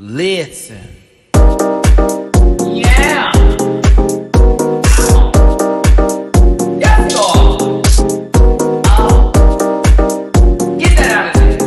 Listen. Yeah. Yes, God. Oh. Get that out of here.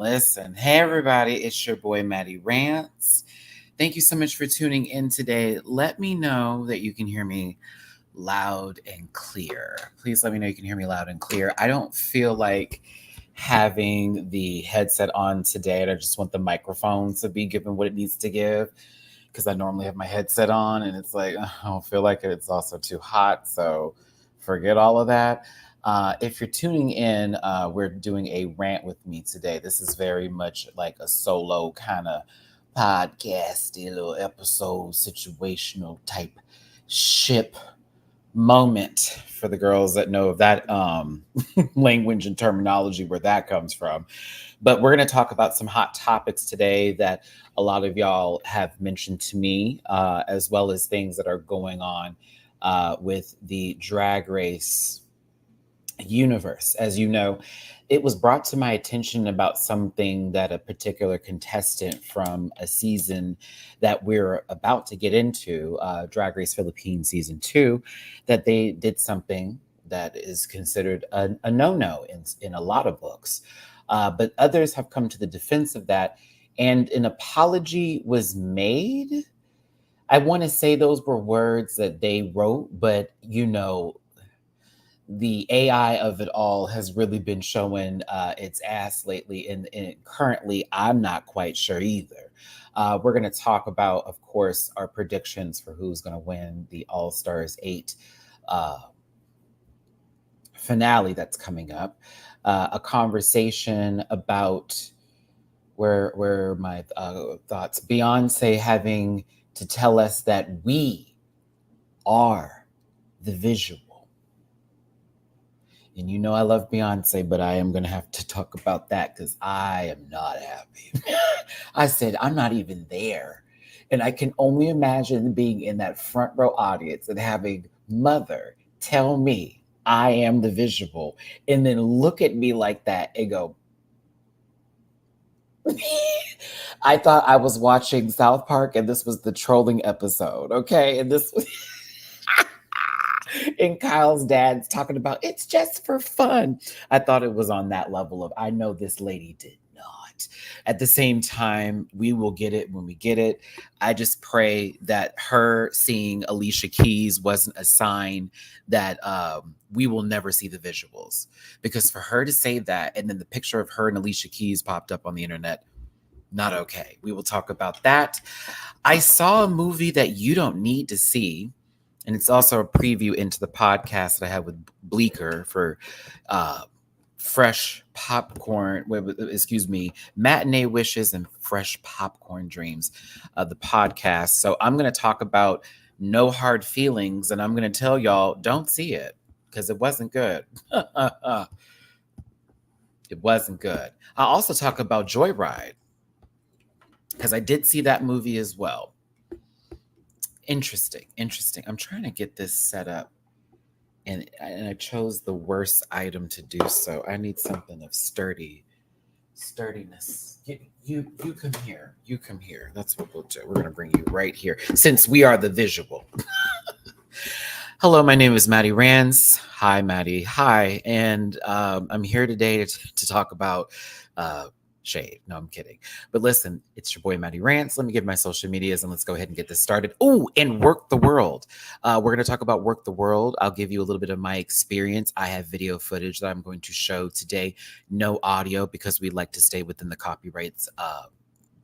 Listen. Hey, everybody. It's your boy, Matty Rants. Thank you so much for tuning in today. Let me know that you can hear me loud and clear. Please let me know you can hear me loud and clear. I don't feel like having the headset on today, and I just want the microphone to be given what it needs to give, because I normally have my headset on, and it's like, I don't feel like it. It's also too hot, so forget all of that. If you're tuning in, we're doing a rant with me today. This is very much like a solo kind of podcasty little episode, situational type ship moment for the girls that know of that language and terminology, where that comes from. But we're going to talk about some hot topics today that a lot of y'all have mentioned to me, as well as things that are going on with the Drag Race universe. As you know, it was brought to my attention about something that a particular contestant from a season that we're about to get into, Drag Race Philippines season 2, that they did something that is considered a no-no in a lot of books. But others have come to the defense of that, and an apology was made. I want to say those were words that they wrote, but the AI of it all has really been showing its ass lately, and currently I'm not quite sure either. We're going to talk about, of course, our predictions for who's going to win the All Stars 8 finale that's coming up. A conversation about where my thoughts. Beyonce having to tell us that we are the visual. And you know I love Beyonce, but I am going to have to talk about that because I am not happy. I said, I'm not even there. And I can only imagine being in that front row audience and having Mother tell me I am the visual, and then look at me like that and go, I thought I was watching South Park and this was the trolling episode, okay? And this was... and Kyle's dad's talking about it's just for fun. I thought it was on that level of, I know this lady did not. At the same time, we will get it when we get it. I just pray that her seeing Alicia Keys wasn't a sign that we will never see the visuals. Because for her to say that, and then the picture of her and Alicia Keys popped up on the internet, not okay. We will talk about that. I saw a movie that you don't need to see, and it's also a preview into the podcast that I had with Bleeker for Fresh Popcorn, Matinee Wishes and Fresh Popcorn Dreams, the podcast. So I'm going to talk about No Hard Feelings, and I'm going to tell y'all, don't see it because it wasn't good. It wasn't good. I'll also talk about Joyride because I did see that movie as well. Interesting. I'm trying to get this set up, and I chose the worst item to do so. I need something of sturdiness. You come here. You come here. That's what we'll do. We're going to bring you right here, since we are the visual. Hello, my name is Matty Rants. Hi, Matty. Hi. And I'm here today to talk about shade. No, I'm kidding. But listen, it's your boy, Matty Rants. Let me give my social medias and let's go ahead and get this started. Oh, and Werq the World. We're going to talk about Werq the World. I'll give you a little bit of my experience. I have video footage that I'm going to show today. No audio, because we like to stay within the copyrights,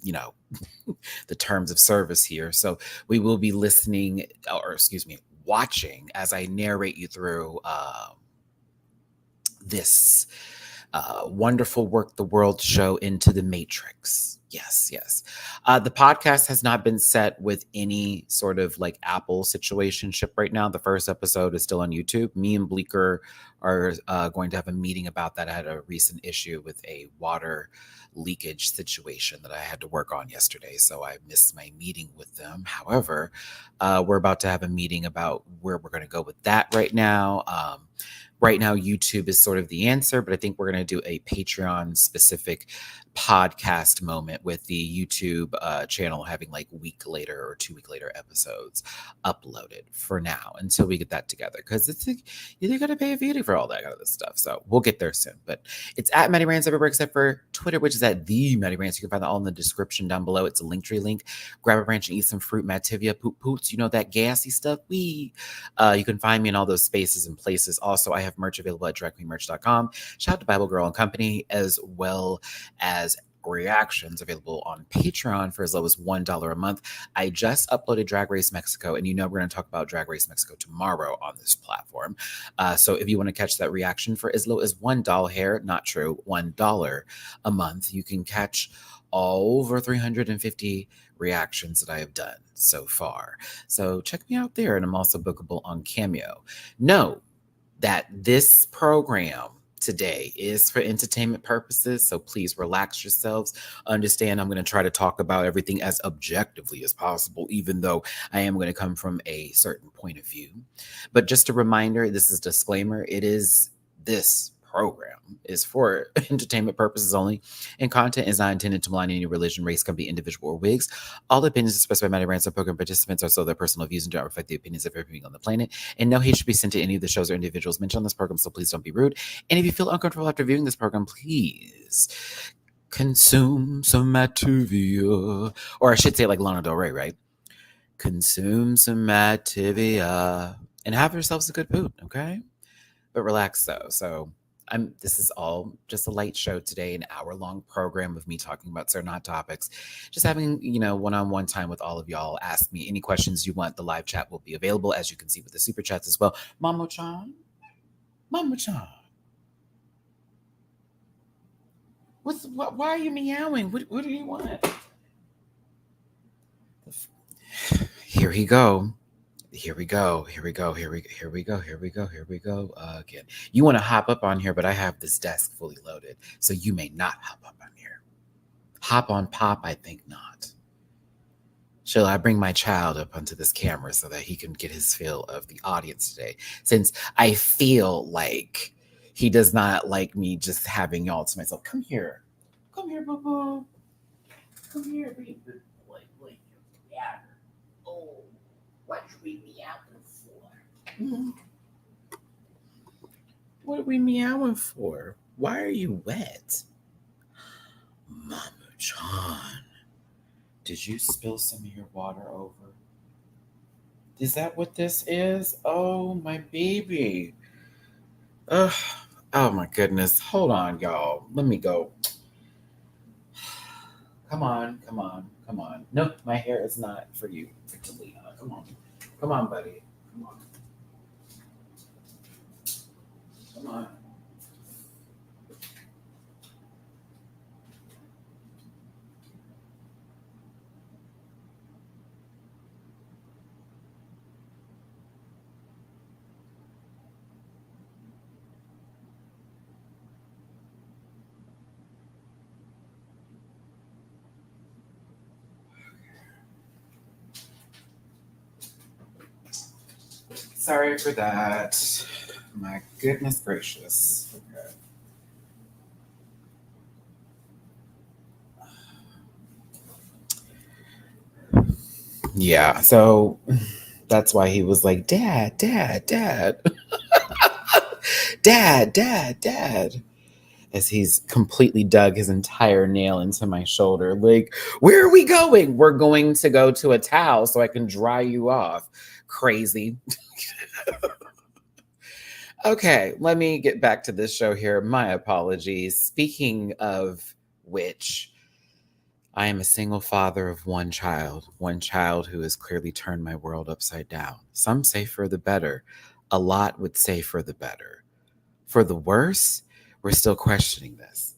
the terms of service here. So we will be watching as I narrate you through this wonderful Work the World show Into the Matrix. Yes, yes. The podcast has not been set with any sort of like Apple situationship right now. The first episode is still on YouTube. Me and Bleeker are going to have a meeting about that. I had a recent issue with a water leakage situation that I had to work on yesterday, so I missed my meeting with them. However, we're about to have a meeting about where we're going to go with that right now. Right now, YouTube is sort of the answer, but I think we're going to do a Patreon specific podcast moment with the YouTube channel having like week later or 2 week later episodes uploaded for now until we get that together. Because it's like, you got to pay a fee for all that kind of stuff. So we'll get there soon. But it's at Matty Rants everywhere except for Twitter, which is at the Matty Rants. You can find that all in the description down below. It's a Linktree link. Grab a branch and eat some fruit. Mativia, poop poots. You know that gassy stuff. You can find me in all those spaces and places. Also, I have merch available at directlymerch.com. Shout out to Bible Girl and Company, as well as reactions available on Patreon for as low as $1 a month. I just uploaded Drag Race Mexico, and we're going to talk about Drag Race Mexico tomorrow on this platform. So if you want to catch that reaction for as low as $1 hair, not true, $1 a month, you can catch over 350 reactions that I have done so far. So check me out there, and I'm also bookable on Cameo. Know that this program today is for entertainment purposes, so please relax yourselves. Understand I'm going to try to talk about everything as objectively as possible, even though I am going to come from a certain point of view. But just a reminder, this is a disclaimer, this program is for entertainment purposes only, and content is not intended to malign any religion, race, company, individual, or wigs. All opinions expressed by Matty Rants and program participants are so their personal views and do not reflect the opinions of everyone on the planet, and no hate should be sent to any of the shows or individuals mentioned on this program, so please don't be rude. And if you feel uncomfortable after viewing this program, please consume some Mativia, or I should say like Lana Del Rey, right? Consume some Mativia and have yourselves a good poop, okay? But relax though. So this is all just a light show today, an hour-long program of me talking about certain hot topics, just having, one-on-one time with all of y'all. Ask me any questions you want. The live chat will be available, as you can see, with the super chats as well. Mama-chan. Why are you meowing? What do you want? Here we go. Again, you want to hop up on here, but I have this desk fully loaded, so you may not hop up on here. Hop on pop, I think not. Shall I bring my child up onto this camera so that he can get his feel of the audience today? Since I feel like he does not like me just having y'all to myself. Come here, boo boo. Come here, baby. Yeah. Oh. What are we meowing for? Mm-hmm. What are we meowing for? Why are you wet? Mama John, did you spill some of your water over? Is that what this is? Oh, my baby. Ugh. Oh, my goodness. Hold on, y'all. Let me go. Come on. No, my hair is not for you, for Leon. Come on, buddy. Come on. Sorry for that. My goodness gracious. Okay. Yeah, so that's why he was like, Dad. Dad. As he's completely dug his entire nail into my shoulder. Like, where are we going? We're going to go to a towel so I can dry you off. Crazy. Okay, let me get back to this show here. My apologies. Speaking of which, I am a single father of one child who has clearly turned my world upside down. Some say for the better. A lot would say for the better. For the worse, we're still questioning this.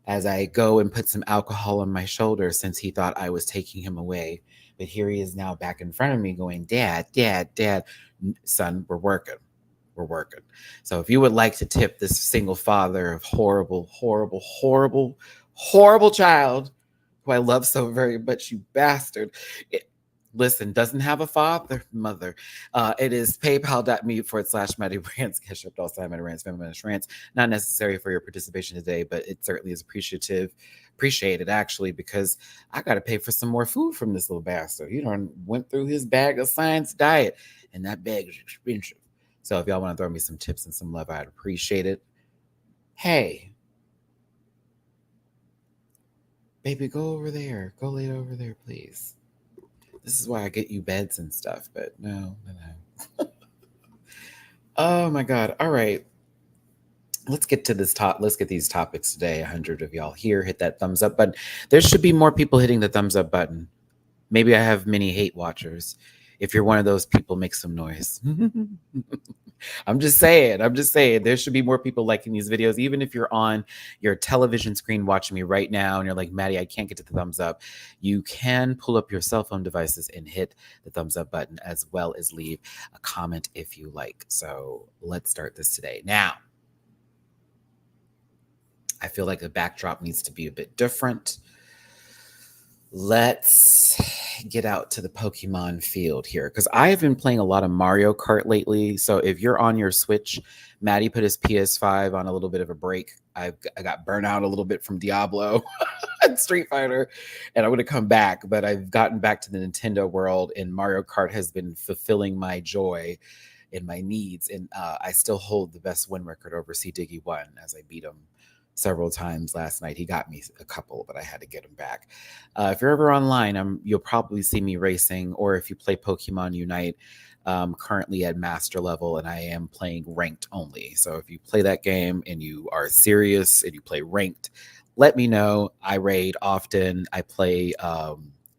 As I go and put some alcohol on my shoulder since he thought I was taking him away. But here he is now back in front of me going, Dad, Dad, Dad. Son, we're working. We're working. So if you would like to tip this single father of horrible, horrible, horrible, horrible child who I love so very much, you bastard. Listen, doesn't have a father, mother. It is paypal.me/MattyRants. Cash up also MattyRants, Venmo Rants. Not necessary for your participation today, but it certainly is appreciated actually, because I got to pay for some more food from this little bastard. He done went through his bag of science diet, and that bag is expensive. So if y'all want to throw me some tips and some love, I'd appreciate it. Hey, baby, go over there. Go lay over there, please. This is why I get you beds and stuff, but no. Oh my God. All right. Let's get to this let's get these topics today. 100 of y'all here, hit that thumbs up button. There should be more people hitting the thumbs up button. Maybe I have many hate watchers. If you're one of those people, make some noise. I'm just saying, there should be more people liking these videos. Even if you're on your television screen watching me right now and you're like, Matty, I can't get to the thumbs up. You can pull up your cell phone devices and hit the thumbs up button, as well as leave a comment if you like. So let's start this today. Now, I feel like the backdrop needs to be a bit different. Let's get out to the Pokemon field here, because I have been playing a lot of Mario Kart lately. So if you're on your Switch, Matty put his PS5 on a little bit of a break. I got burnt out a little bit from Diablo and Street Fighter, and I would have come back, but I've gotten back to the Nintendo world, and Mario Kart has been fulfilling my joy and my needs. And I still hold the best win record over C. Diggy 1, as I beat him several times last night. He got me a couple, but I had to get him back. If you're ever online, you'll probably see me racing, or if you play Pokemon Unite, currently at master level, and I am playing ranked only. So if you play that game and you are serious and you play ranked, let me know. I raid often. I play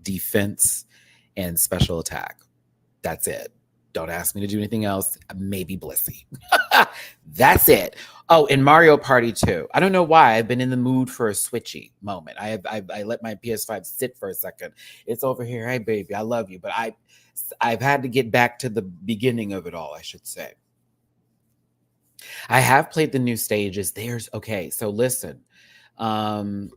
defense and special attack. That's it. Don't ask me to do anything else. Maybe Blissey. That's it. Oh, and Mario Party 2. I don't know why. I've been in the mood for a switchy moment. I let my PS5 sit for a second. It's over here. Hey, baby, I love you. But I've had to get back to the beginning of it all, I should say. I have played the new stages. Okay, so listen. I'm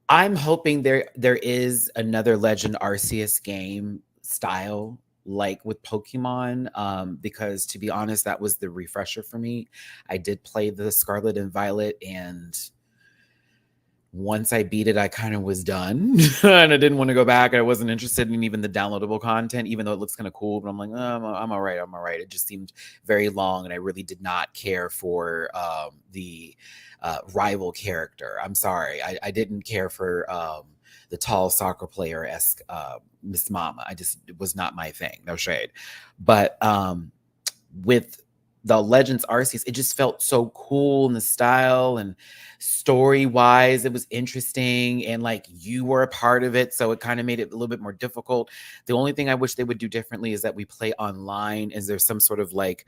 hoping there is another Legend Arceus game style like with Pokemon, because to be honest, that was the refresher for me. I did play the Scarlet and Violet, and once I beat it, I kind of was done and I didn't want to go back. I wasn't interested in even the downloadable content, even though it looks kind of cool, but I'm like, oh, I'm all right. I'm all right. It just seemed very long, and I really did not care for the rival character. I'm sorry. I didn't care for the tall soccer player-esque Miss Mama. It was not my thing. No shade. But with the Legends Arceus, it just felt so cool in the style, and story-wise, it was interesting, and like you were a part of it, so it kind of made it a little bit more difficult. The only thing I wish they would do differently is that we play online. Is there some sort of like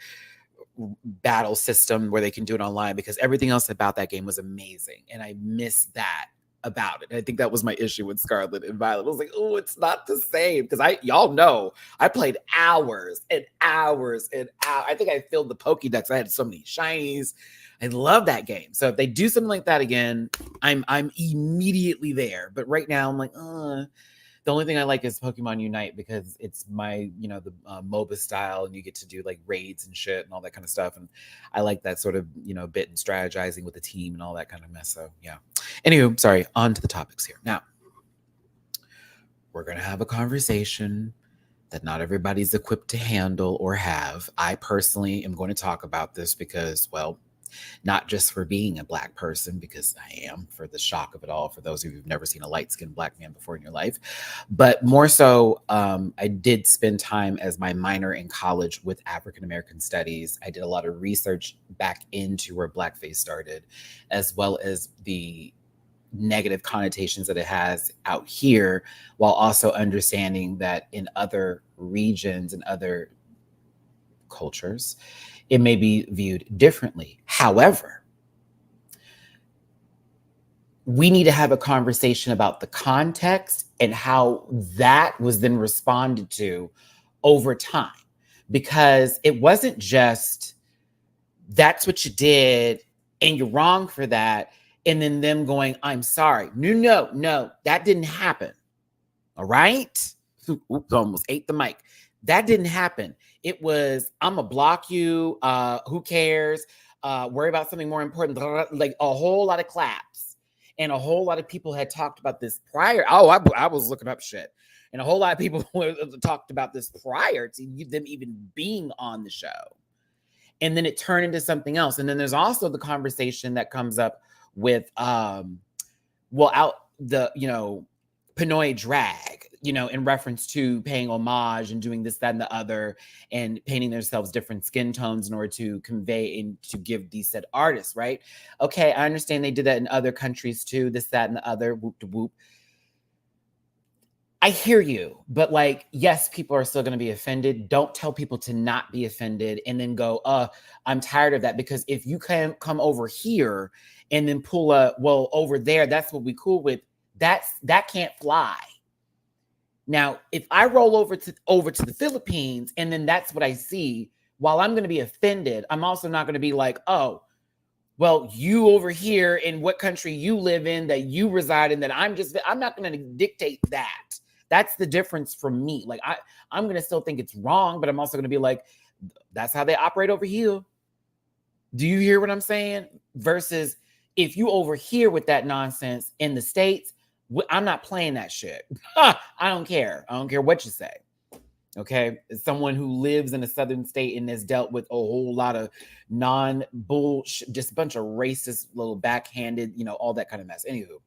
battle system where they can do it online? Because everything else about that game was amazing, and I miss that about it. I think that was my issue with Scarlet and Violet. I was like, oh, it's not the same. Because y'all know, I played hours and hours and hours. I think I filled the Pokédex. I had so many shinies. I love that game. So if they do something like that again, I'm immediately there. But right now, I'm like, the only thing I like is Pokemon Unite, because it's my, the MOBA style, and you get to do like raids and shit and all that kind of stuff. And I like that sort of, bit and strategizing with the team and all that kind of mess. So yeah. Anywho, sorry, on to the topics here. Now, we're going to have a conversation that not everybody's equipped to handle or have. I personally am going to talk about this because, well, not just for being a Black person, because I am, for the shock of it all, for those of you who've never seen a light-skinned Black man before in your life, but more so, I did spend time as my minor in college with African American studies. I did a lot of research back into where Blackface started, as well as the negative connotations that it has out here, while also understanding that in other regions and other cultures, it may be viewed differently. However, we need to have a conversation about the context and how that was then responded to over time. Because it wasn't just, that's what you did and you're wrong for that. And then them going, I'm sorry. No, that didn't happen. All right. Oops, almost ate the mic. That didn't happen. It was, I'm gonna block you. Who cares? Worry about something more important. Like a whole lot of claps. And a whole lot of people had talked about this prior. Oh, I was looking up shit. And a whole lot of people talked about this prior to them even being on the show. And then it turned into something else. And then there's also the conversation that comes up with out the, Pinoy drag, in reference to paying homage and doing this, that, and the other, and painting themselves different skin tones in order to convey and to give these said artists, right? Okay, I understand they did that in other countries too, this, that, and the other, whoop de whoop. I hear you, but like, yes, people are still going to be offended. Don't tell people to not be offended and then go, I'm tired of that. Because if you can come over here and then pull over there, that's what we cool with. That can't fly. Now, if I roll over to the Philippines and then that's what I see, while I'm going to be offended, I'm also not going to be like, oh, well, you over here in what country you live in, that you reside in, that I'm not going to dictate that. That's the difference from me. Like I'm going to still think it's wrong, but I'm also going to be like, that's how they operate over here. Do you hear what I'm saying? Versus if you over here with that nonsense in the States, I'm not playing that shit. I don't care. I don't care what you say. Okay. As someone who lives in a southern state and has dealt with a whole lot of non-bullshit, just a bunch of racist, little backhanded, all that kind of mess. Anywho,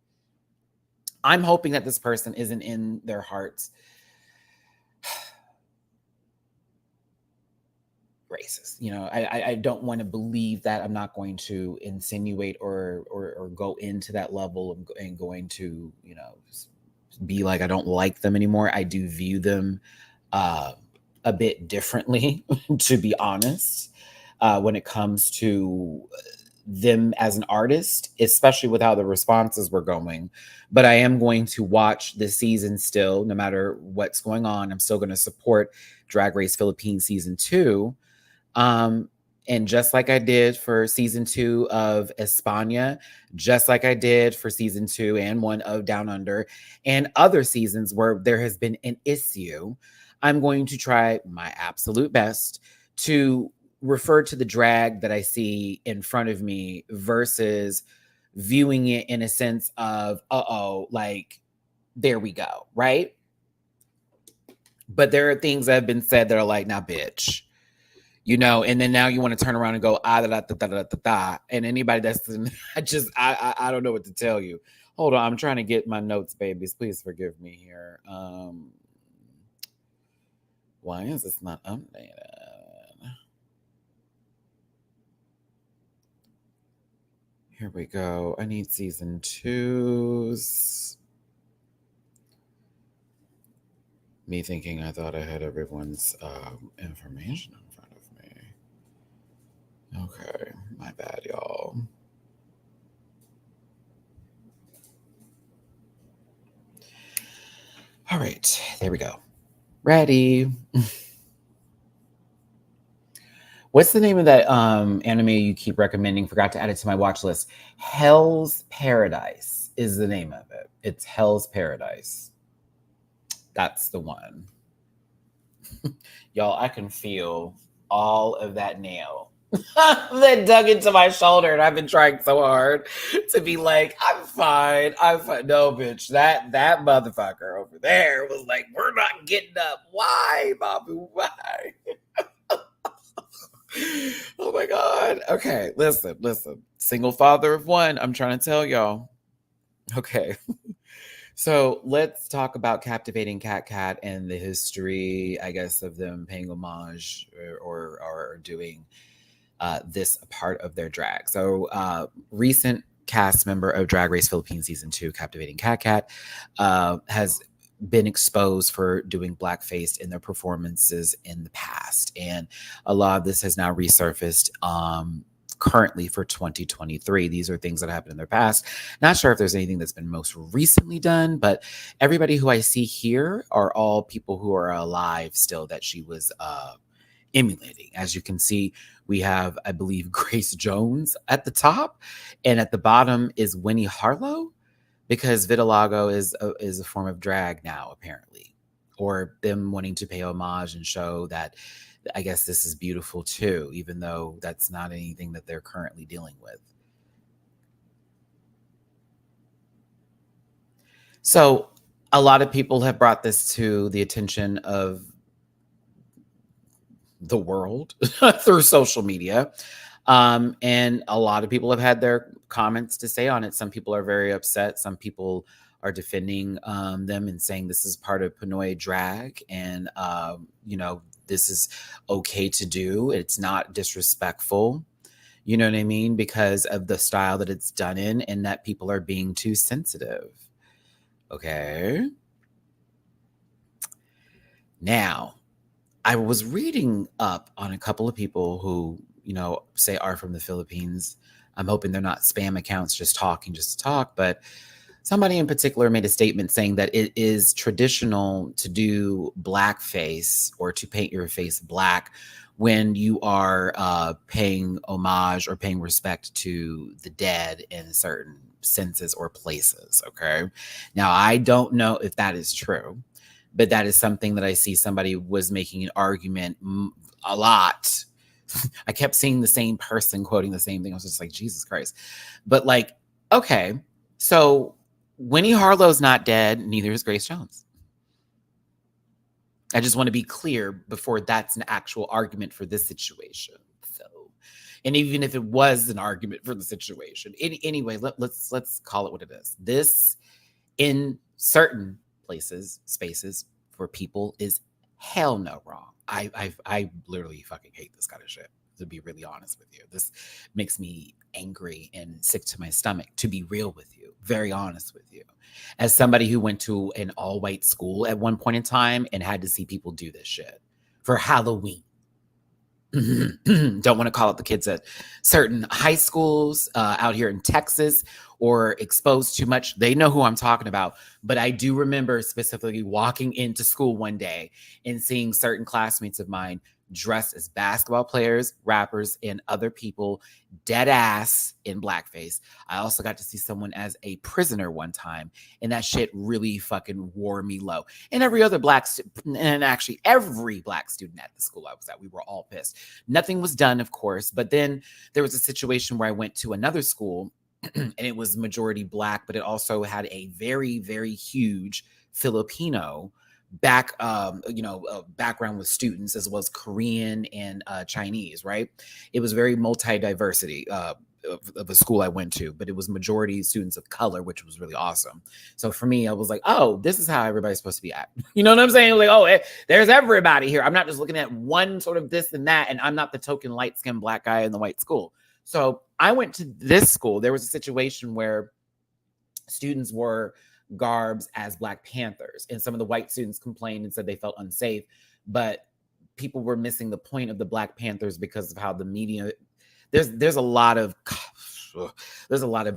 I'm hoping that this person isn't in their hearts racist. I don't want to believe that. I'm not going to insinuate or go into that level and going to, be like, I don't like them anymore. I do view them a bit differently, to be honest, when it comes to them as an artist, especially with how the responses were going. But I am going to watch this season still, no matter what's going on. I'm still going to support Drag Race Philippines season 2. And just like I did for season 2 of España, just like I did for season 2 and 1 of Down Under, and other seasons where there has been an issue, I'm going to try my absolute best to refer to the drag that I see in front of me versus viewing it in a sense of, like, there we go, right? But there are things that have been said that are like, now, bitch. And then now you want to turn around and go, and anybody that's, I don't know what to tell you. Hold on, I'm trying to get my notes, babies. Please forgive me here. Why is this not updated? Here we go. I need season 2's. Me thinking I thought I had everyone's information in front of me. Okay, my bad, y'all. All right, there we go. Ready. What's the name of that anime you keep recommending? Forgot to add it to my watch list. Hell's Paradise is the name of it. It's Hell's Paradise. That's the one. Y'all, I can feel all of that nail that dug into my shoulder, and I've been trying so hard to be like, I'm fine. No, bitch, that motherfucker over there was like, we're not getting up. Why, Babu? Why? Oh my God. Okay, listen. Single father of one. I'm trying to tell y'all. Okay. So let's talk about Captivating Cat Cat and the history, I guess, of them paying homage or doing this part of their drag. So recent cast member of Drag Race Philippines Season 2, Captivating Cat Cat, has been exposed for doing blackface in their performances in the past. And a lot of this has now resurfaced currently for 2023. These are things that happened in their past. Not sure if there's anything that's been most recently done, but everybody who I see here are all people who are alive still that she was emulating. As you can see, we have, I believe, Grace Jones at the top, and at the bottom is Winnie Harlow, because vitiligo is a form of drag now, apparently, or them wanting to pay homage and show that I guess this is beautiful too, even though that's not anything that they're currently dealing with. So a lot of people have brought this to the attention of the world through social media. And a lot of people have had their comments to say on it. Some people are very upset. Some people are defending them and saying this is part of Pinoy drag. And, this is okay to do. It's not disrespectful. You know what I mean? Because of the style that it's done in, and that people are being too sensitive. Okay. Now, I was reading up on a couple of people who, say are from the Philippines. I'm hoping they're not spam accounts just talking just to talk, but somebody in particular made a statement saying that it is traditional to do blackface or to paint your face black when you are paying homage or paying respect to the dead in certain senses or places. Okay. Now, I don't know if that is true, but that is something that I see somebody was making an argument a lot. I kept seeing the same person quoting the same thing. I was just like, Jesus Christ. But like, okay, so Winnie Harlow's not dead, neither is Grace Jones. I just want to be clear before that's an actual argument for this situation. So, and even if it was an argument for the situation, anyway, let's call it what it is. This, in certain places, spaces for people, is hell no wrong. I literally fucking hate this kind of shit, to be really honest with you. This makes me angry and sick to my stomach, to be real with you, very honest with you. As somebody who went to an all-white school at one point in time and had to see people do this shit for Halloween. Don't want to call out the kids at certain high schools out here in Texas or exposed too much. They know who I'm talking about. But I do remember specifically walking into school one day and seeing certain classmates of mine dressed as basketball players, rappers, and other people dead ass in blackface. I also got to see someone as a prisoner one time, and that shit really fucking wore me low. And every other actually every black student at the school I was at, we were all pissed. Nothing was done, of course, but then there was a situation where I went to another school and it was majority black, but it also had a very, very huge Filipino background with students, as well as Korean and Chinese, right? It was very multi-diversity of a school I went to, but it was majority students of color, which was really awesome. So for me, I was like, oh, this is how everybody's supposed to be at. You know what I'm saying? Like, oh, there's everybody here. I'm not just looking at one sort of this and that, and I'm not the token light-skinned black guy in the white school. So I went to this school. There was a situation where students were garbs as Black Panthers, and some of the white students complained and said they felt unsafe, but people were missing the point of the Black Panthers because of how the media, there's a lot of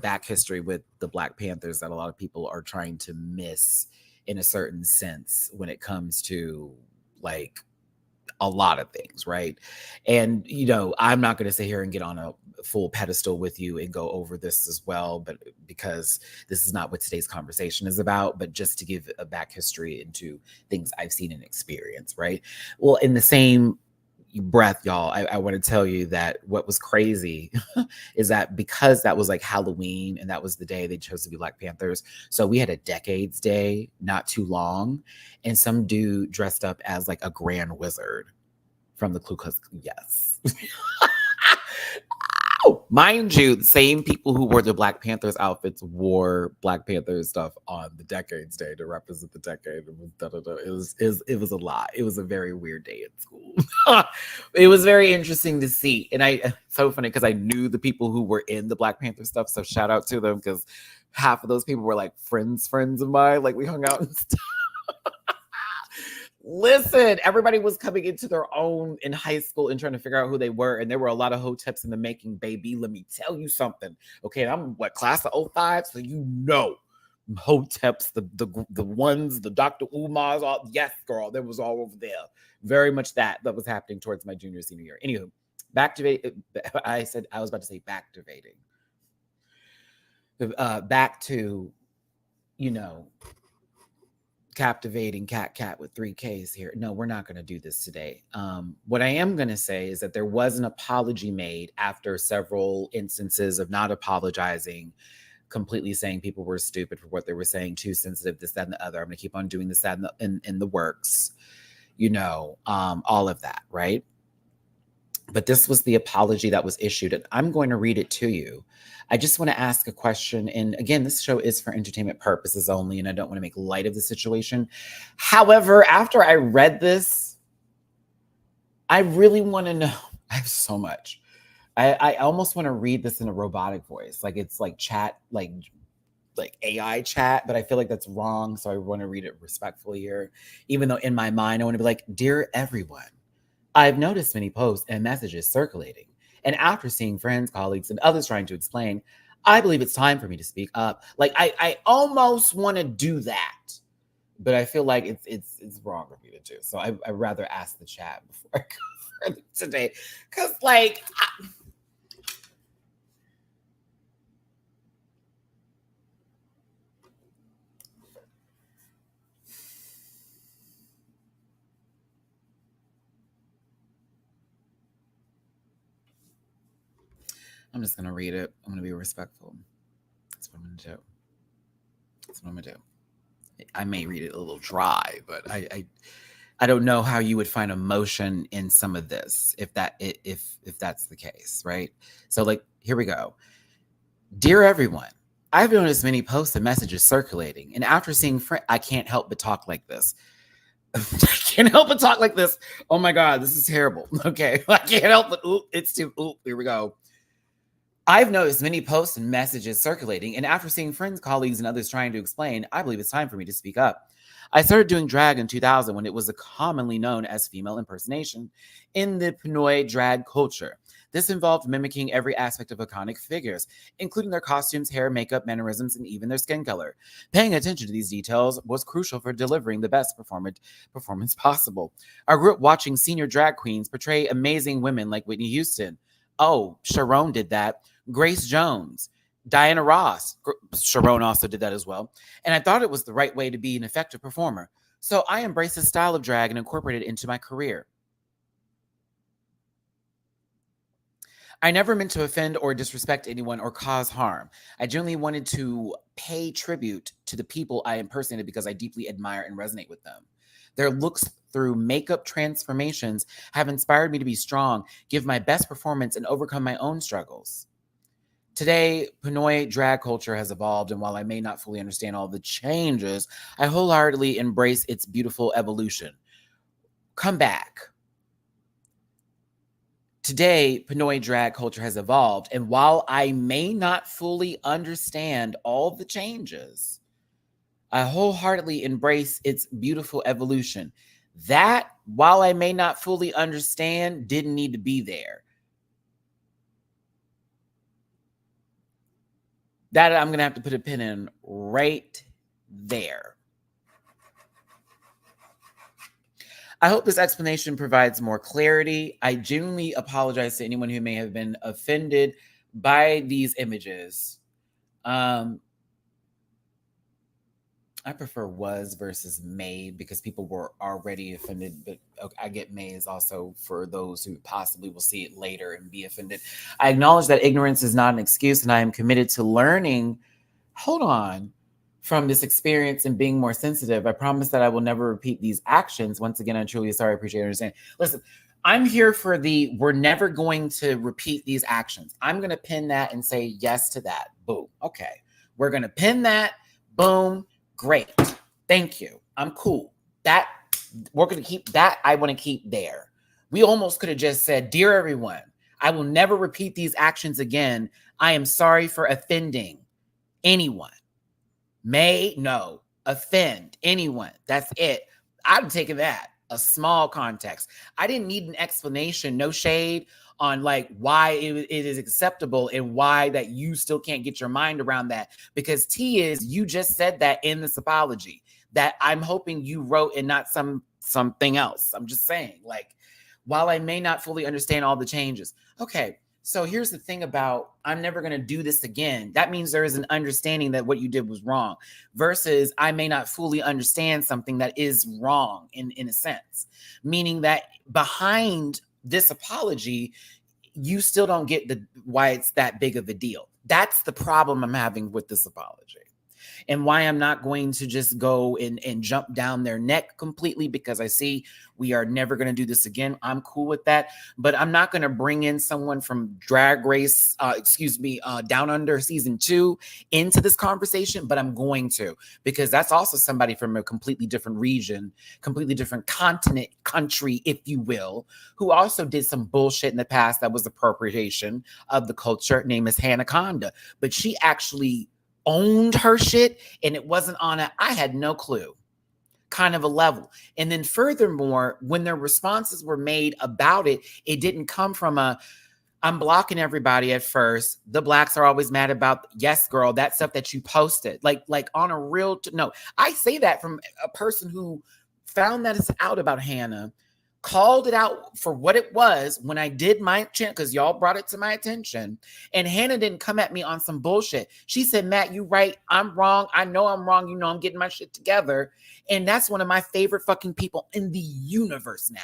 back history with the Black Panthers that a lot of people are trying to miss in a certain sense when it comes to like a lot of things, right? And I'm not going to sit here and get on a full pedestal with you and go over this as well, but because this is not what today's conversation is about, but just to give a back history into things I've seen and experienced, right? Well, in the same breath, y'all, I want to tell you that what was crazy is that because that was like Halloween and that was the day they chose to be Black Panthers, so we had a Decades Day not too long, and some dude dressed up as like a Grand Wizard from the Ku Klux Klan. Yes. Mind you, the same people who wore the Black Panthers outfits wore Black Panthers stuff on the Decades Day to represent the decade. It was a lot. It was a very weird day at school. It was very interesting to see. And so funny because I knew the people who were in the Black Panther stuff. So shout out to them, because half of those people were like friends of mine. Like we hung out and stuff. Listen, everybody was coming into their own in high school and trying to figure out who they were. And there were a lot of hoteps in the making, baby. Let me tell you something. Okay, I'm what, class of 05? So you know hoteps, the ones, the Dr. Umars, all, yes, girl, there was all over there. Very much that was happening towards my junior, senior year. Anywho, I said I was about to say backtivating. Back to, you know, captivating cat with 3 Ks here. No, we're not going to do this today. What I am going to say is that there was an apology made after several instances of not apologizing, completely saying people were stupid for what they were saying, too sensitive, this, that, and the other. I'm going to keep on doing this, that, and in the works, you know, all of that, right? But this was the apology that was issued, and I'm going to read it to you. I just want to ask a question. And again, this show is for entertainment purposes only, and I don't want to make light of the situation. However, after I read this, I really want to know. I have so much. I almost want to read this in a robotic voice. Like it's like chat, like AI chat, but I feel like that's wrong. So I want to read it respectfully here. Even though in my mind, I want to be like, "Dear everyone, I've noticed many posts and messages circulating. And after seeing friends, colleagues, and others trying to explain, I believe it's time for me to speak up." Like I almost want to do that, but I feel like it's wrong for me to do. So I'd rather ask the chat before I go further today, because like. I'm just gonna read it. I'm gonna be respectful. That's what I'm gonna do. That's what I'm gonna do. I may read it a little dry, but I don't know how you would find emotion in some of this if that's the case, right? So like here we go. Dear everyone, I've noticed many posts and messages circulating, and after seeing I can't help but talk like this. I can't help but talk like this. Oh my God, this is terrible. Okay, I can't help but here we go. I've noticed many posts and messages circulating, and after seeing friends, colleagues, and others trying to explain, I believe it's time for me to speak up. I started doing drag in 2000 when it was commonly known as female impersonation in the Pinoy drag culture. This involved mimicking every aspect of iconic figures, including their costumes, hair, makeup, mannerisms, and even their skin color. Paying attention to these details was crucial for delivering the best performance possible. I grew up watching senior drag queens portray amazing women like Whitney Houston. Oh, Sharon did that. Grace Jones, Diana Ross. Sharon also did that as well. And I thought it was the right way to be an effective performer. So I embraced this style of drag and incorporated it into my career. I never meant to offend or disrespect anyone or cause harm. I genuinely wanted to pay tribute to the people I impersonated because I deeply admire and resonate with them. Their looks through makeup transformations have inspired me to be strong, give my best performance, and overcome my own struggles. Today, Pinoy drag culture has evolved, and while I may not fully understand all the changes, I wholeheartedly embrace its beautiful evolution. Come back. Today, Pinoy drag culture has evolved, and while I may not fully understand all the changes, I wholeheartedly embrace its beautiful evolution. That, while I may not fully understand, didn't need to be there. That I'm going to have to put a pin in right there. I hope this explanation provides more clarity. I genuinely apologize to anyone who may have been offended by these images. I prefer was versus may because people were already offended, but I get may is also for those who possibly will see it later and be offended. I acknowledge that ignorance is not an excuse, and I am committed to learning, from this experience and being more sensitive. I promise that I will never repeat these actions. Once again, I'm truly sorry, appreciate, understand. Listen, I'm here for we're never going to repeat these actions. I'm going to pin that and say yes to that. Boom. Okay. We're going to pin that. Boom. Great. Thank you. I'm cool. That we're going to keep that. I want to keep there. We almost could have just said, dear everyone, I will never repeat these actions again. I am sorry for offending anyone. May, no, offend anyone. That's it. I'm taking that. a small context. I didn't need an explanation, no shade on like why it is acceptable and why that you still can't get your mind around that. Because T is, you just said that in this apology that I'm hoping you wrote and not something else. I'm just saying, like, while I may not fully understand all the changes. Okay, so here's the thing about I'm never going to do this again. That means there is an understanding that what you did was wrong versus I may not fully understand something that is wrong in a sense, meaning that behind this apology, you still don't get the why it's that big of a deal. That's the problem I'm having with this apology. And why I'm not going to just go and jump down their neck completely, because I see we are never going to do this again. I'm cool with that. But I'm not going to bring in someone from Drag Race, Down Under season 2 into this conversation, but I'm going to, because that's also somebody from a completely different region, completely different continent, country, if you will, who also did some bullshit in the past that was appropriation of the culture. Name is Hanaconda. But she actually owned her shit, and it wasn't on a I had no clue kind of a level. And then furthermore, when their responses were made about it, it didn't come from a I'm blocking everybody at first. The blacks are always mad about, yes, girl, that stuff that you posted. Like on a real no. I say that from a person who found that it's out about Hannah, called it out for what it was when I did my channel, because y'all brought it to my attention. And Hannah didn't come at me on some bullshit. She said, Matt, you right. I'm wrong. I know I'm wrong. You know, I'm getting my shit together. And that's one of my favorite fucking people in the universe now.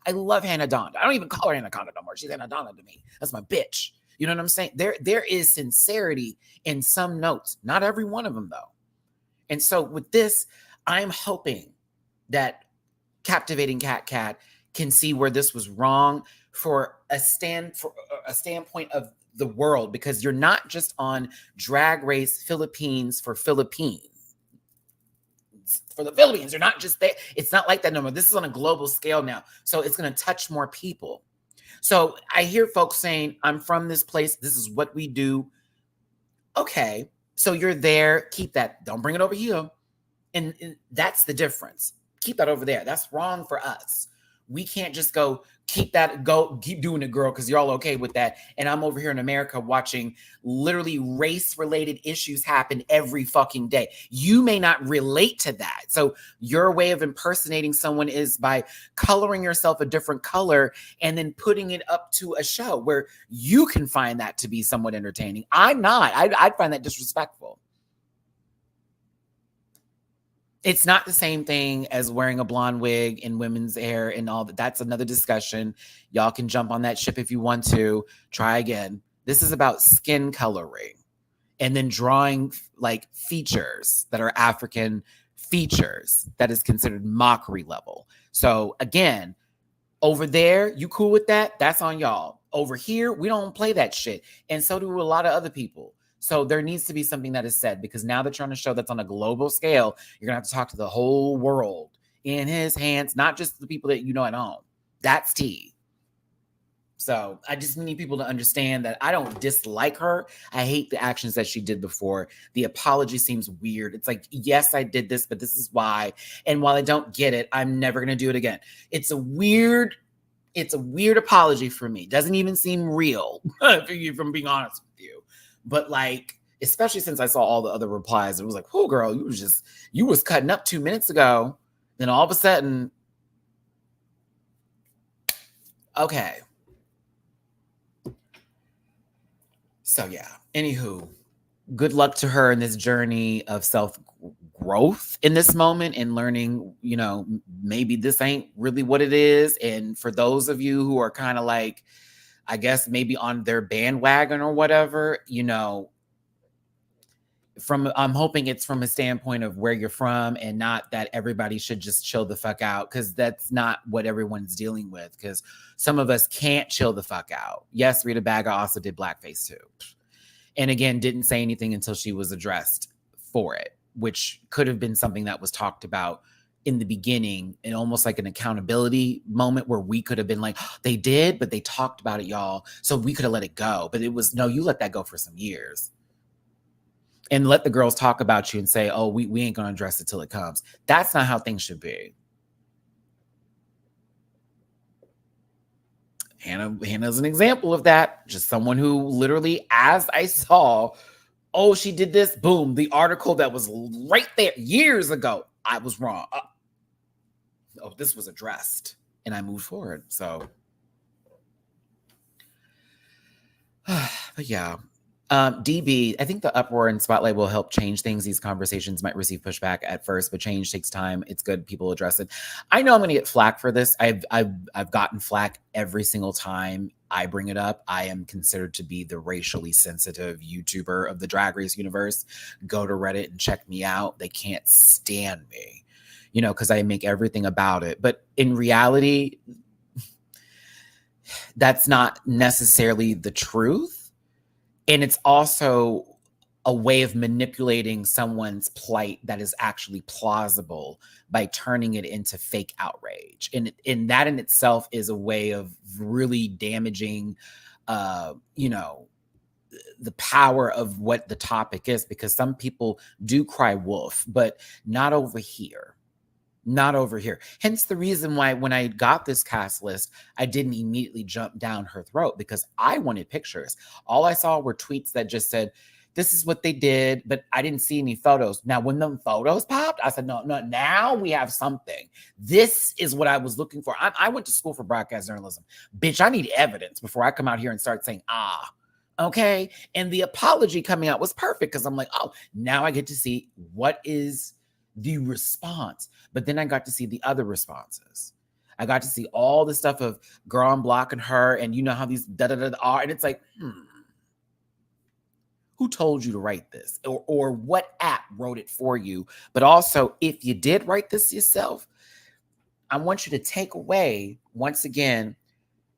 I love Hannah Donda. I don't even call her Anaconda no more. She's Hannah Donda to me. That's my bitch. You know what I'm saying? There is sincerity in some notes. Not every one of them, though. And so with this, I'm hoping that Captivating Cat can see where this was wrong for a standpoint of the world, because you're not just on Drag Race Philippines for Philippines. For the Philippines, you're not just there. It's not like that no more. This is on a global scale now. So it's going to touch more people. So I hear folks saying, I'm from this place. This is what we do. Okay. So you're there. Keep that. Don't bring it over here. And that's the difference. Keep that over there. That's wrong for us. We can't just keep doing it, girl, because you're all okay with that. And I'm over here in America watching literally race-related issues happen every fucking day. You may not relate to that. So your way of impersonating someone is by coloring yourself a different color and then putting it up to a show where you can find that to be somewhat entertaining. I'm not. I'd find that disrespectful. It's not the same thing as wearing a blonde wig and women's hair and all that. That's another discussion. Y'all can jump on that ship if you want to. Try again. This is about skin coloring and then drawing like features that are African features that is considered mockery level. So again, over there, you cool with that? That's on y'all. Over here, we don't play that shit. And so do a lot of other people. So there needs to be something that is said, because now that you're on a show that's on a global scale, you're going to have to talk to the whole world in his hands, not just the people that you know at home. That's T. So I just need people to understand that I don't dislike her. I hate the actions that she did before. The apology seems weird. It's like, yes, I did this, but this is why. And while I don't get it, I'm never going to do it again. It's a weird apology for me. Doesn't even seem real, from being honest with you. But like, especially since I saw all the other replies, it was like, oh girl, you was cutting up 2 minutes ago. Then all of a sudden, okay. So yeah, anywho, good luck to her in this journey of self-growth in this moment and learning, maybe this ain't really what it is. And for those of you who are kind of like, I guess maybe on their bandwagon or whatever, I'm hoping it's from a standpoint of where you're from and not that everybody should just chill the fuck out, because that's not what everyone's dealing with, because some of us can't chill the fuck out. Yes, Rita Baga also did blackface too. And again, didn't say anything until she was addressed for it, which could have been something that was talked about in the beginning, and almost like an accountability moment where we could have been like, oh, they did, but they talked about it, y'all. So we could have let it go. But it was, no, you let that go for some years. And let the girls talk about you and say, oh, we ain't going to address it till it comes. That's not how things should be. Hannah's an example of that. Just someone who literally, as I saw, oh, she did this, boom, the article that was right there years ago, I was wrong. Oh, this was addressed, and I moved forward. So, but yeah. DB, I think the uproar and spotlight will help change things. These conversations might receive pushback at first, but change takes time. It's good people address it. I know I'm going to get flack for this. I've gotten flack every single time I bring it up. I am considered to be the racially sensitive YouTuber of the Drag Race universe. Go to Reddit and check me out. They can't stand me, because I make everything about it. But in reality, that's not necessarily the truth. And it's also a way of manipulating someone's plight that is actually plausible by turning it into fake outrage. And that in itself is a way of really damaging, the power of what the topic is, because some people do cry wolf, but not over here. Not over here. Hence the reason why when I got this cast list, I didn't immediately jump down her throat, because I wanted pictures. All I saw were tweets that just said, this is what they did, but I didn't see any photos. Now, when them photos popped, I said, no, now we have something. This is what I was looking for. I went to school for broadcast journalism. Bitch, I need evidence before I come out here and start saying, okay? And the apology coming out was perfect, because I'm like, oh, now I get to see what is the response. But then I got to see the other responses. I got to see all the stuff of girl, I'm blocking her, and you know how these da-da-da are, and it's like, who told you to write this? Or what app wrote it for you? But also, if you did write this yourself, I want you to take away, once again,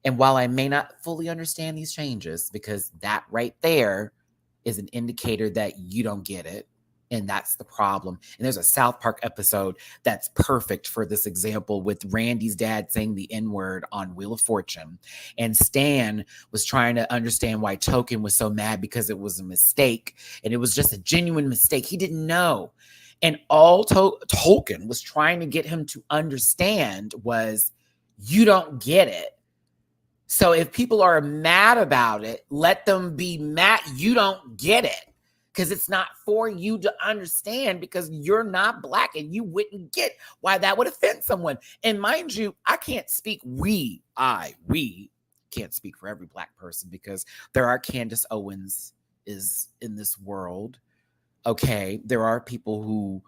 and while I may not fully understand these changes, because that right there is an indicator that you don't get it, and that's the problem. And there's a South Park episode that's perfect for this example, with Randy's dad saying the N-word on Wheel of Fortune. And Stan was trying to understand why Token was so mad, because it was a mistake. And it was just a genuine mistake. He didn't know. And all Token was trying to get him to understand was, you don't get it. So if people are mad about it, let them be mad. You don't get it. Because it's not for you to understand, because you're not Black, and you wouldn't get why that would offend someone. And mind you, I can't speak, we can't speak for every Black person, because there are Candace Owens is in this world. Okay. There are people who,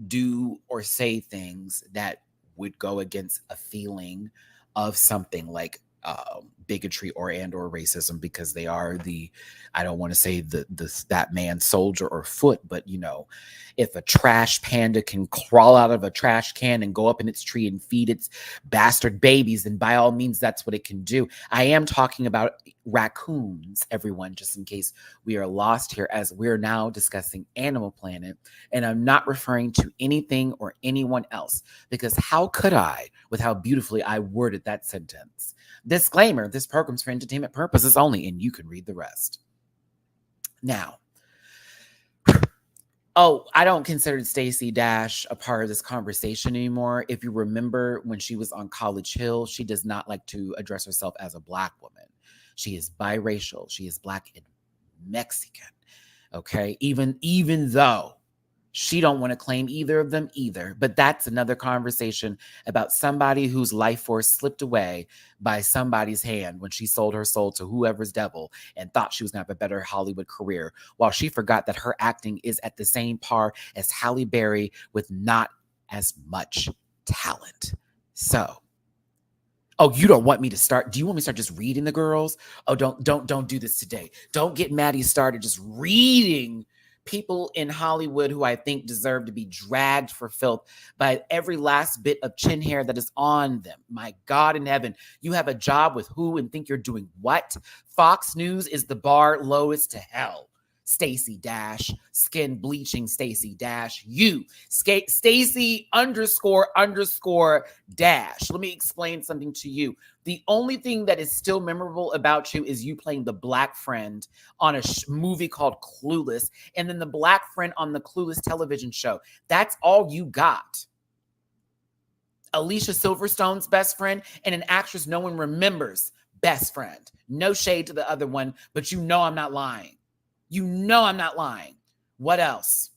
do or say things that would go against a feeling of something like bigotry or racism, because they are I don't want to say that man's soldier or foot, but if a trash panda can crawl out of a trash can and go up in its tree and feed its bastard babies, then by all means, that's what it can do. I am talking about raccoons, everyone, just in case we are lost here, as we're now discussing Animal Planet, and I'm not referring to anything or anyone else, because how could I, with how beautifully I worded that sentence? Disclaimer, this program's for entertainment purposes only, and you can read the rest. Now, I don't consider Stacey Dash a part of this conversation anymore. If you remember when she was on College Hill, she does not like to address herself as a Black woman. She is biracial. She is Black and Mexican. Okay? Even though she don't want to claim either of them either. But that's another conversation about somebody whose life force slipped away by somebody's hand when she sold her soul to whoever's devil and thought she was going to have a better Hollywood career, while she forgot that her acting is at the same par as Halle Berry with not as much talent. So, you don't want me to start? Do you want me to start just reading the girls? Oh, don't do this today. Don't get Matty started just reading people in Hollywood who I think deserve to be dragged for filth by every last bit of chin hair that is on them. My God in heaven, you have a job with who and think you're doing what? Fox News is the bar lowest to hell. Stacey Dash, skin bleaching Stacey Dash, you, Stacey _ Dash. Let me explain something to you. The only thing that is still memorable about you is you playing the Black friend on a movie called Clueless, and then the Black friend on the Clueless television show. That's all you got. Alicia Silverstone's best friend, and an actress no one remembers best friend. No shade to the other one, but you know I'm not lying. You know I'm not lying. What else?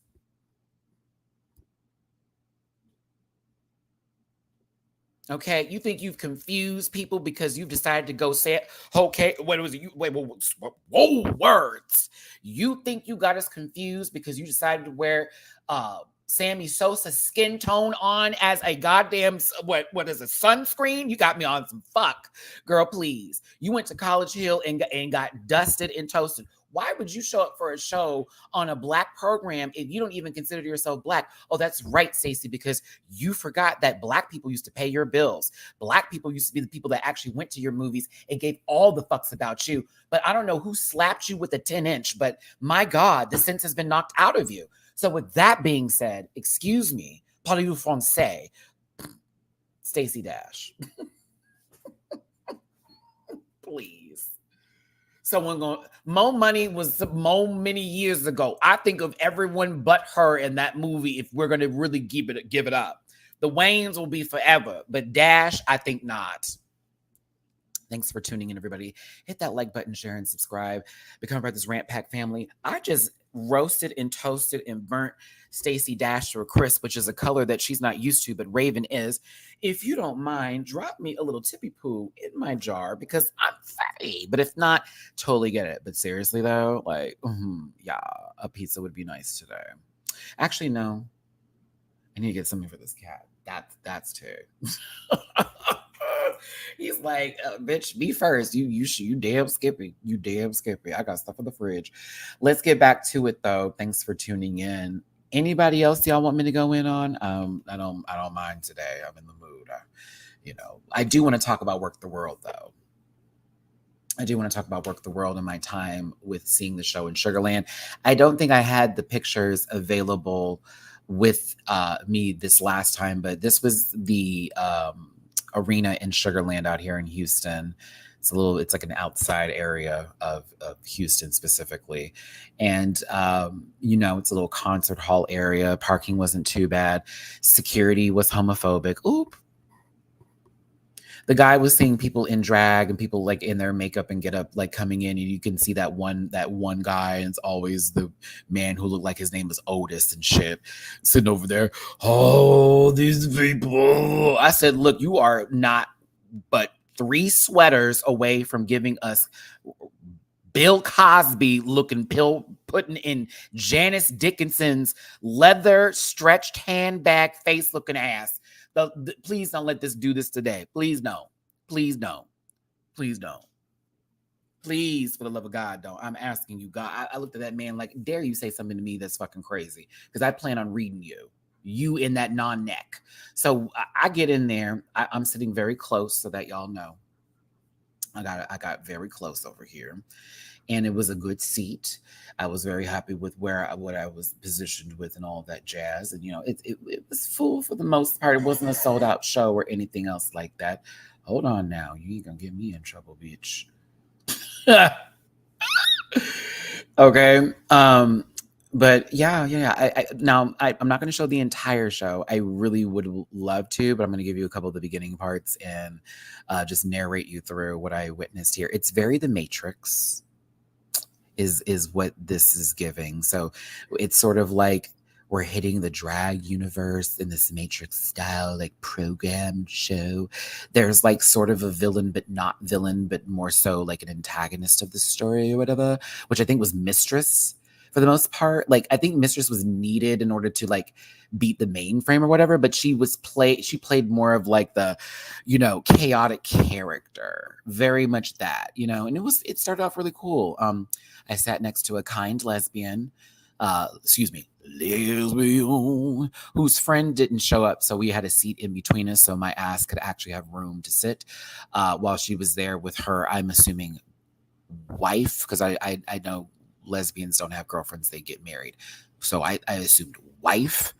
Okay, you think you've confused people because you've decided to go say it. Okay, what was it? Whoa, words. You think you got us confused because you decided to wear Sammy Sosa's skin tone on as a goddamn what is a sunscreen? You got me on some fuck, girl. Please, you went to College Hill and got dusted and toasted. Why would you show up for a show on a Black program if you don't even consider yourself Black? Oh, that's right, Stacey, because you forgot that Black people used to pay your bills. Black people used to be the people that actually went to your movies and gave all the fucks about you. But I don't know who slapped you with a 10-inch, but my God, the sense has been knocked out of you. So with that being said, excuse me, parlez-vous français, Stacey Dash. Please. Someone going, Mo Money was many years ago. I think of everyone but her in that movie if we're going to really give it up. The Waynes will be forever, but Dash, I think not. Thanks for tuning in, everybody. Hit that like button, share, and subscribe. Become part of this Rant Pack family. I just roasted and toasted and burnt Stacey Dash to a crisp, which is a color that she's not used to, but Raven is. If you don't mind, drop me a little tippy poo in my jar because I'm fatty. But if not, totally get it. But seriously, though, like, yeah, a pizza would be nice today. Actually, no. I need to get something for this cat. That's too. He's like, bitch, me first. You damn Skippy. You damn Skippy. I got stuff in the fridge. Let's get back to it though. Thanks for tuning in. Anybody else y'all want me to go in on? I don't mind today. I'm in the mood. I do want to talk about Werq the World though. I do want to talk about Werq the World and my time with seeing the show in Sugarland. I don't think I had the pictures available with me this last time, but this was the arena in Sugarland out here in Houston. It's like an outside area of Houston specifically. And, it's a little concert hall area. Parking wasn't too bad. Security was homophobic. Oop. The guy was seeing people in drag and people like in their makeup and get up, like coming in, and you can see that one guy, and it's always the man who looked like his name was Otis and shit, sitting over there. Oh, these people. I said, look, you are not but 3 sweaters away from giving us Bill Cosby looking pill, putting in Janice Dickinson's leather stretched handbag face looking ass. Please don't let this do this today. Please no. Please don't. Please don't. Please, for the love of God, don't. I'm asking you, God. I looked at that man like, dare you say something to me that's fucking crazy? Because I plan on reading you in that non-neck. So I get in there. I'm sitting very close so that y'all know. I got very close over here. And it was a good seat. I was very happy with what I was positioned with and all that jazz. And, it was full for the most part. It wasn't a sold out show or anything else like that. Hold on now. You ain't going to get me in trouble, bitch. Okay. But yeah. I'm not going to show the entire show. I really would love to, but I'm going to give you a couple of the beginning parts and just narrate you through what I witnessed here. It's very The Matrix. Is what this is giving. So it's sort of like we're hitting the drag universe in this Matrix style, like program show. There's like sort of a villain, but not villain, but more so like an antagonist of the story or whatever, which I think was Mistress for the most part. Like, I think Mistress was needed in order to like beat the mainframe or whatever, but she played more of like the, chaotic character, very much that, and it started off really cool. I sat next to a kind lesbian, whose friend didn't show up. So we had a seat in between us. So my ass could actually have room to sit while she was there with her, I'm assuming, wife, because I know lesbians don't have girlfriends, they get married. So I assumed wife.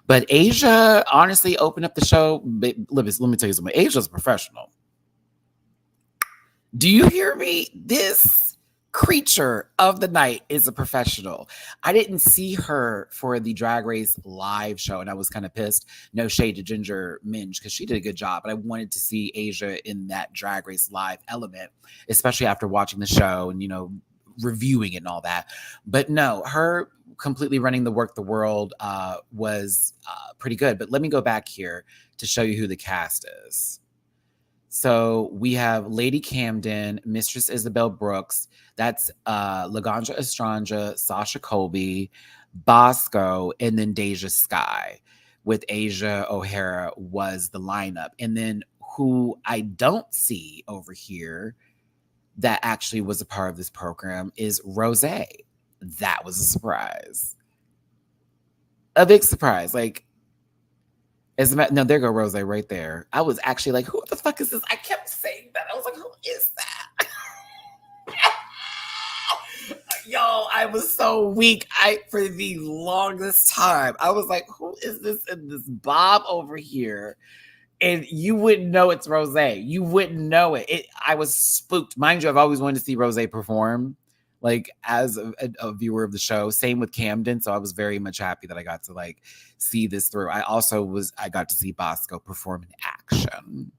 But Asia honestly opened up the show. Let me tell you something. Asia's a professional. Do you hear me? This creature of the night is a professional. I didn't see her for the Drag Race live show, and I was kind of pissed. No shade to Ginger Minge, because she did a good job, but I wanted to see Asia in that Drag Race live element, especially after watching the show and, reviewing it and all that. But no, her completely running the Werq the World was pretty good. But let me go back here to show you who the cast is. So we have Lady Camden, Mistress Isabel Brooks, that's Laganja Estranja, Sasha Colby, Bosco, and then Deja Sky, with Asia O'Hara was the lineup. And then who I don't see over here that actually was a part of this program is Rose. That was a surprise. A big surprise. Like, no, there go Rose right there. I was actually like, who the fuck is this? I kept saying that. I was like, who is that? Yo, I was so weak. For the longest time, I was like, who is this in this bob over here? And you wouldn't know it's Rose. You wouldn't know it. I was spooked. Mind you, I've always wanted to see Rose perform, like as a viewer of the show. Same with Camden. So I was very much happy that I got to see this through. I got to see Bosco perform in action.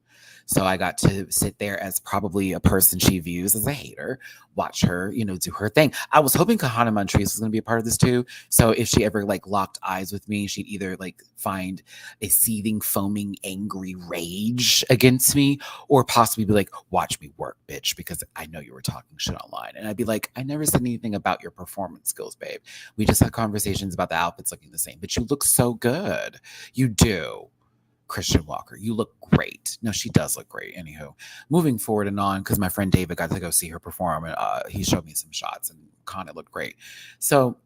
So I got to sit there as probably a person she views as a hater, watch her, do her thing. I was hoping Kahana Montrese was going to be a part of this too. So if she ever locked eyes with me, she'd either find a seething, foaming, angry rage against me, or possibly be like, watch me work, bitch, because I know you were talking shit online. And I'd be like, I never said anything about your performance skills, babe. We just had conversations about the outfits looking the same, but you look so good. You do. Christian Walker, you look great. No, she does look great. Anywho, moving forward and on, because my friend David got to go see her perform, and he showed me some shots, and Connor looked great. So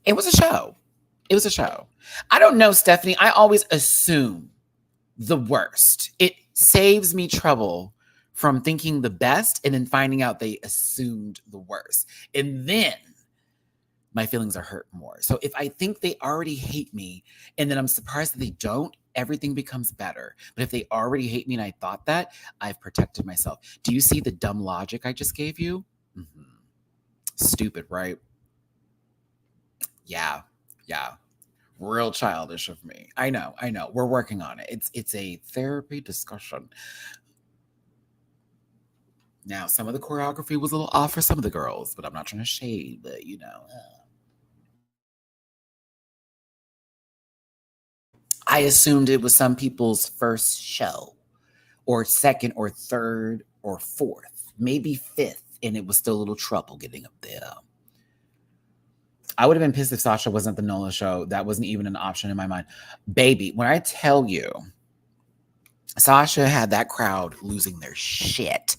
it was a show. It was a show. I don't know, Stephanie. I always assume the worst. It saves me trouble from thinking the best and then finding out they assumed the worst. And then my feelings are hurt more. So if I think they already hate me and then I'm surprised that they don't, everything becomes better. But if they already hate me and I thought that, I've protected myself. Do you see the dumb logic I just gave you? Mm-hmm. Stupid, right? Yeah. Real childish of me. I know. We're working on it. It's a therapy discussion. Now, some of the choreography was a little off for some of the girls, but I'm not trying to shade, but I assumed it was some people's first show, or second, or third, or fourth, maybe fifth, and it was still a little trouble getting up there. I would have been pissed if Sasha wasn't the NOLA show. That wasn't even an option in my mind. Baby, when I tell you, Sasha had that crowd losing their shit.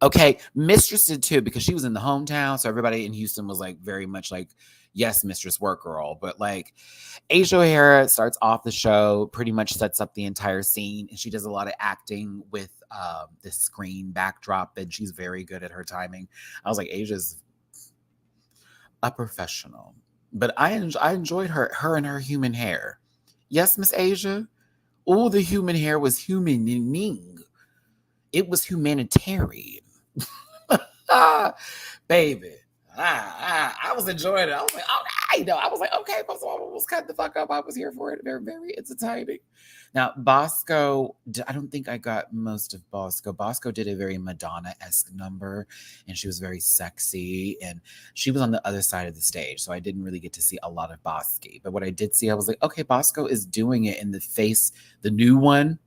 Okay, Mistress did too, because she was in the hometown, so everybody in Houston was very much yes, Mistress, work girl. But Asia O'Hara starts off the show, pretty much sets up the entire scene, and she does a lot of acting with this screen backdrop, and she's very good at her timing. I was like, Asia's a professional. But I enjoyed her and her human hair. Yes, Miss Asia? Oh, the human hair was humaning. It was humanitarian. Baby. I was enjoying it. I was like, okay, I was cut the fuck up. I was here for it. Very, very entertaining. Now, Bosco, I don't think I got most of Bosco. Bosco did a very Madonna-esque number, and she was very sexy, and she was on the other side of the stage, so I didn't really get to see a lot of Bosco. But what I did see, I was like, okay, Bosco is doing it in the face, the new one.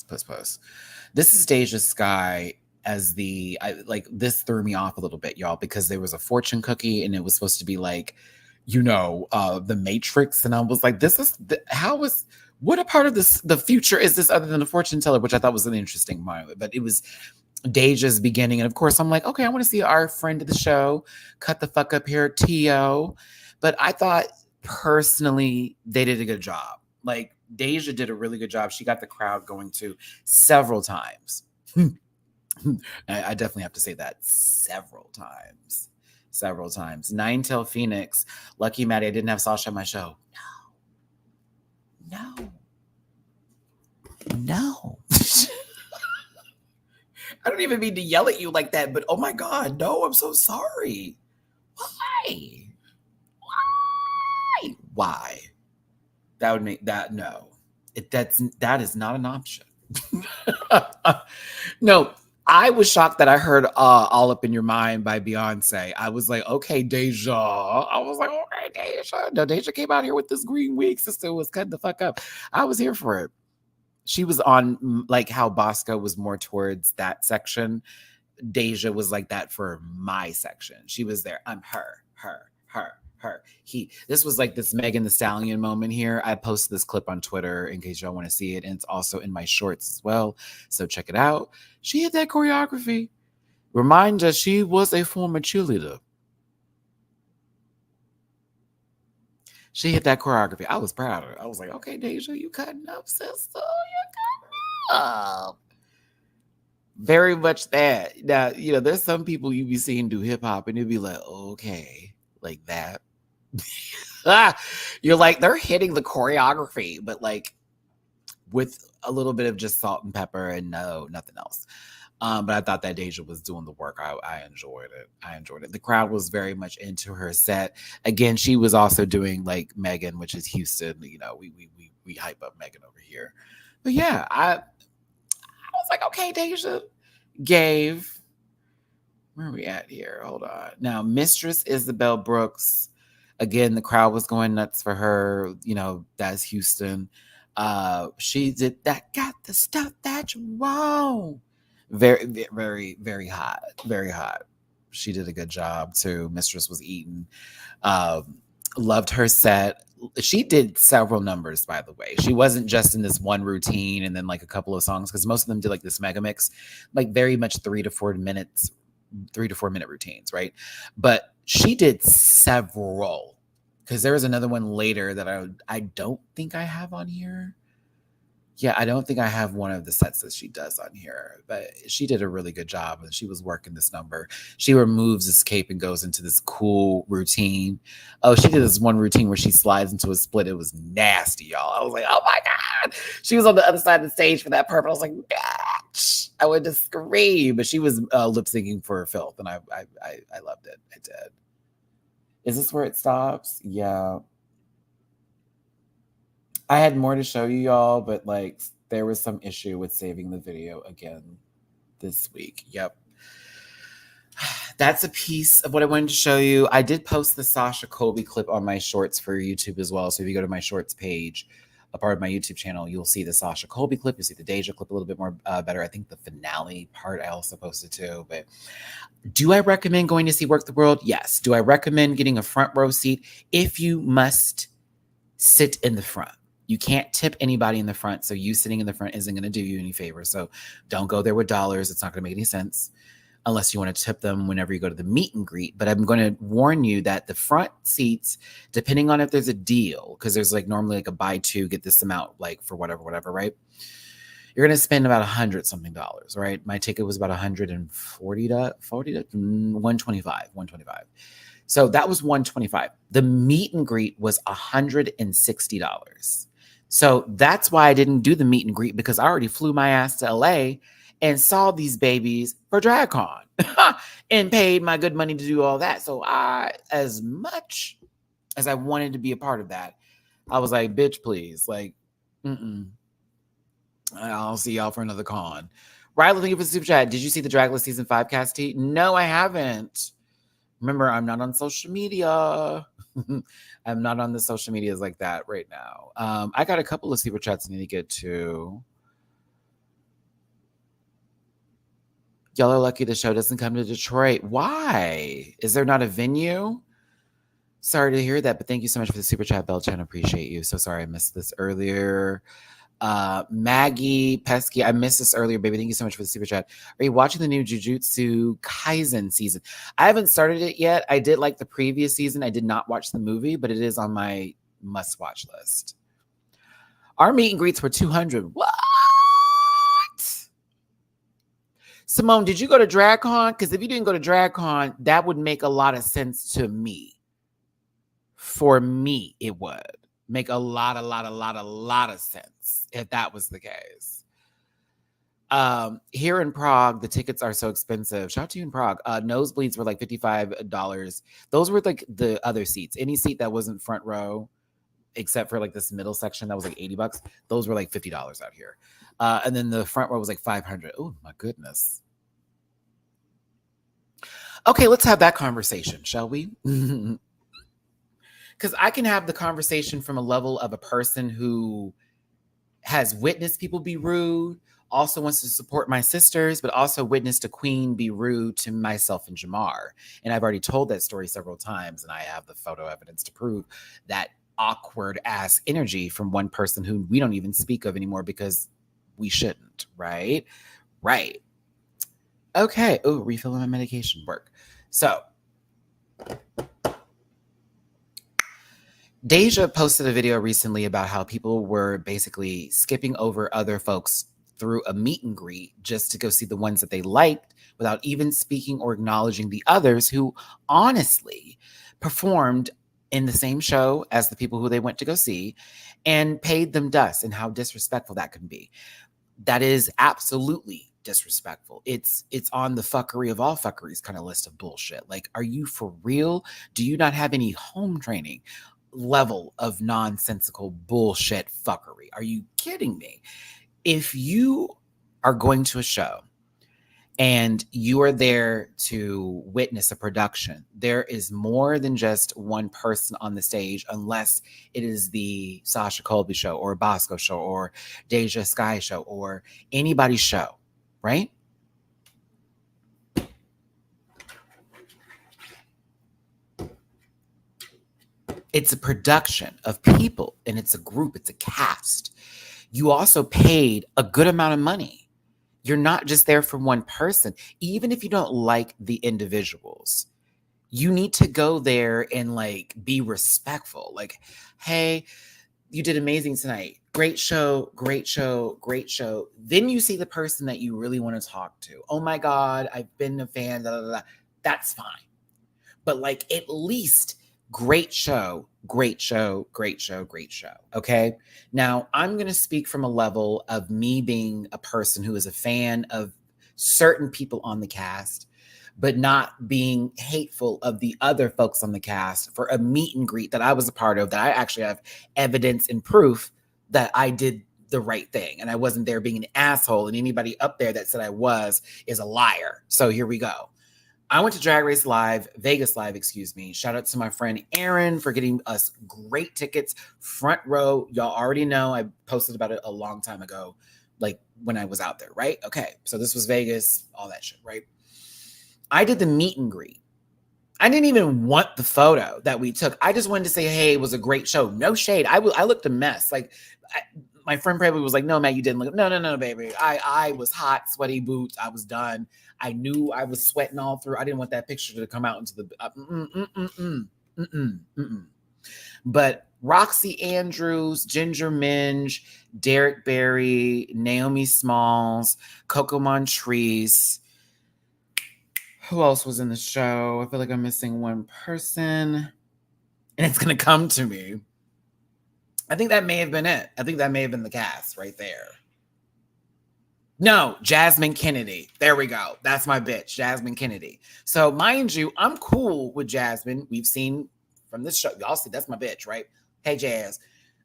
Post. This is Deja Sky as this threw me off a little bit, y'all, because there was a fortune cookie and it was supposed to be the Matrix, and I was like, what a part of the future is this other than a fortune teller, which I thought was an interesting moment. But it was Deja's beginning, and of course I'm like, okay, I want to see our friend of the show cut the fuck up here, T.O. But I thought personally they did a good job. Deja did a really good job. She got the crowd going to several times. I definitely have to say that several times. Nine Tail Phoenix. Lucky Matty, I didn't have Sasha on my show. No. no. I don't even mean to yell at you like that, but oh my God, no, I'm so sorry. Why? Why? That would make that no. That is not an option. No, I was shocked that I heard All Up in Your Mind by Beyonce. I was like, okay, Deja. I was like, okay, Deja. No, Deja came out here with this green wig. Sister was cutting the fuck up. I was here for it. She was on like how Bosco was more towards that section. Deja was like that for my section. She was there. I'm her. This was like this Megan Thee Stallion moment here. I posted this clip on Twitter in case y'all want to see it. And it's also in my shorts as well. So check it out. She had that choreography. Remind us she was a former cheerleader. She hit that choreography. I was proud of her. I was like, okay, Deja, you cutting up, sister. You cutting up. Very much that. Now, there's some people you be seeing do hip hop and you'd be like, okay, like that. You're like, they're hitting the choreography, but like with a little bit of just salt and pepper and nothing else. But I thought that Deja was doing the work. I enjoyed it. The crowd was very much into her set. Again, she was also doing like Megan, which is Houston. We hype up Megan over here. But yeah, I was like, okay, Deja gave. Where are we at here? Hold on. Now, Mistress Isabel Brooks. Again, the crowd was going nuts for her. That's Houston. She did that. Got the stuff that you want. Very, very, very hot. Very hot. She did a good job too. Mistress was eating. Loved her set. She did several numbers, by the way. She wasn't just in this one routine and then like a couple of songs, because most of them did like this mega mix, like very much 3 to 4 minute routines, right? But she did several, because there was another one later that I don't think I have on here. Yeah, I don't think I have one of the sets that she does on here, but she did a really good job and she was working this number. She removes this cape and goes into this cool routine. Oh, she did this one routine where she slides into a split. It was nasty, y'all. I was like, oh my God. She was on the other side of the stage for that part. I was like, bitch. I would just scream, but she was lip syncing for Filth, and I loved it. I did. Is this where it stops? Yeah. I had more to show you, y'all, but like there was some issue with saving the video again this week. Yep. That's a piece of what I wanted to show you. I did post the Sasha Colby clip on my shorts for YouTube as well. So if you go to my shorts page, a part of my YouTube channel, you'll see the Sasha Colby clip. You'll see the Deja clip a little bit more better. I think the finale part I also posted too. But do I recommend going to see Werq the World? Yes. Do I recommend getting a front row seat? If you must sit in the front. You can't tip anybody in the front, so you sitting in the front isn't going to do you any favors. So don't go there with dollars. It's not going to make any sense unless you want to tip them whenever you go to the meet and greet. But I'm going to warn you that the front seats, depending on if there's a deal, because there's like normally like a buy two, get this amount, like for whatever, right? You're going to spend about $100 something, right? My ticket was about $140 to $125. So that was $125. The meet and greet was $160. So that's why I didn't do the meet and greet, because I already flew my ass to LA and saw these babies for DragCon and paid my good money to do all that. So as much as I wanted to be a part of that, I was like, bitch, please. Like, I'll see y'all for another con. Riley, thank you for the super chat. Did you see the Dragless Season 5 cast tea? No, I haven't. Remember, I'm not on social media. I'm not on the social medias like that right now. I got a couple of super chats I need to get to. Y'all are lucky the show doesn't come to Detroit. Why? Is there not a venue? Sorry to hear that, but thank you so much for the super chat, Belchan. Appreciate you. So sorry I missed this earlier. Maggie Pesky, I missed this earlier, baby. Thank you so much for the super chat. Are you watching the new Jujutsu Kaisen season? I haven't started it yet. I did like the previous season. I did not watch the movie, but it is on my must-watch list. Our meet and greets were $200. What? Simone, did you go to DragCon? Because if you didn't go to DragCon, that would make a lot of sense to me. For me, it would make a lot of sense if that was the case. Here in Prague, the tickets are so expensive. Shout out to you in Prague. Nosebleeds were like $55. Those were like the other seats. Any seat that wasn't front row, except for like this middle section that was like $80, those were like $50 out here. And then the front row was like 500. Oh my goodness. Okay, let's have that conversation, shall we? Because I can have the conversation from a level of a person who has witnessed people be rude, also wants to support my sisters, but also witnessed a queen be rude to myself and Jamar. And I've already told that story several times, and I have the photo evidence to prove that awkward ass energy from one person who we don't even speak of anymore because we shouldn't, right? Right. Okay. Oh, refilling my medication. Work. So Deja posted a video recently about how people were basically skipping over other folks through a meet and greet just to go see the ones that they liked without even speaking or acknowledging the others who honestly performed in the same show as the people who they went to go see and paid them dust, and how disrespectful that can be. That is absolutely disrespectful. It's on the fuckery of all fuckeries kind of list of bullshit. Like, are you for real? Do you not have any home training level of nonsensical bullshit fuckery? Are you kidding me? If you are going to a show and you are there to witness a production, there is more than just one person on the stage, unless it is the Sasha Colby show or Bosco show or Deja Sky show or anybody's show, right? It's a production of people, and it's a group, it's a cast. You also paid a good amount of money. You're not just there for one person. Even if you don't like the individuals, you need to go there and like be respectful. Like, hey, you did amazing tonight. Great show, great show, great show. Then you see the person that you really want to talk to. Oh my God, I've been a fan. Da, da, da. That's fine. But like, at least great show, great show, great show, great show. Okay. Now, I'm going to speak from a level of me being a person who is a fan of certain people on the cast, but not being hateful of the other folks on the cast for a meet and greet that I was a part of, that I actually have evidence and proof that I did the right thing and I wasn't there being an asshole, and anybody up there that said I was is a liar. So here we go. I went to Drag Race Live, Vegas Live, excuse me. Shout out to my friend Aaron for getting us great tickets, front row. Y'all already know I posted about it a long time ago, like when I was out there, right? Okay, so this was Vegas, all that shit, right? I did the meet and greet. I didn't even want the photo that we took. I just wanted to say, hey, it was a great show. No shade. I looked a mess. Like, my friend probably was like, no, Matt, you didn't look. No, baby. I was hot, sweaty boots. I was done. I knew I was sweating all through. I didn't want that picture to come out into the But Roxy Andrews, Ginger Minge, Derek Barry, Naomi Smalls, Coco Montrese. Who else was in the show? I feel like I'm missing one person, and it's going to come to me. I think that may have been it. I think that may have been the cast right there. No, Jasmine Kennedy. There we go. That's my bitch, Jasmine Kennedy. So mind you, I'm cool with Jasmine. We've seen from this show. Y'all see, that's my bitch, right? Hey, Jazz.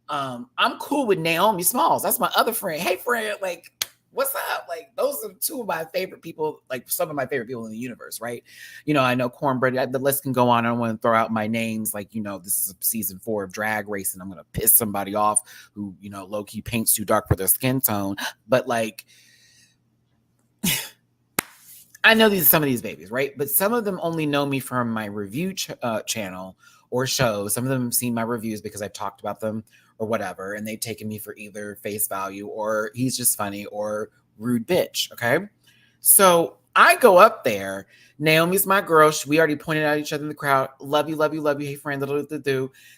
I'm cool with Naomi Smalls. That's my other friend. Hey, friend, like, what's up? Like, those are two of my favorite people, like some of my favorite people in the universe, right? You know, I know Cornbread, the list can go on. I don't want to throw out my names. Like, you know, this is season 4 of Drag Race, and I'm going to piss somebody off who, you know, low-key paints too dark for their skin tone. But like, I know some of these babies, right? But some of them only know me from my review channel or show. Some of them have seen my reviews because I've talked about them or whatever, and they've taken me for either face value or he's just funny or rude bitch, okay? So I go up there. Naomi's my girl. We already pointed out each other in the crowd. Love you, love you, love you. Hey, friend.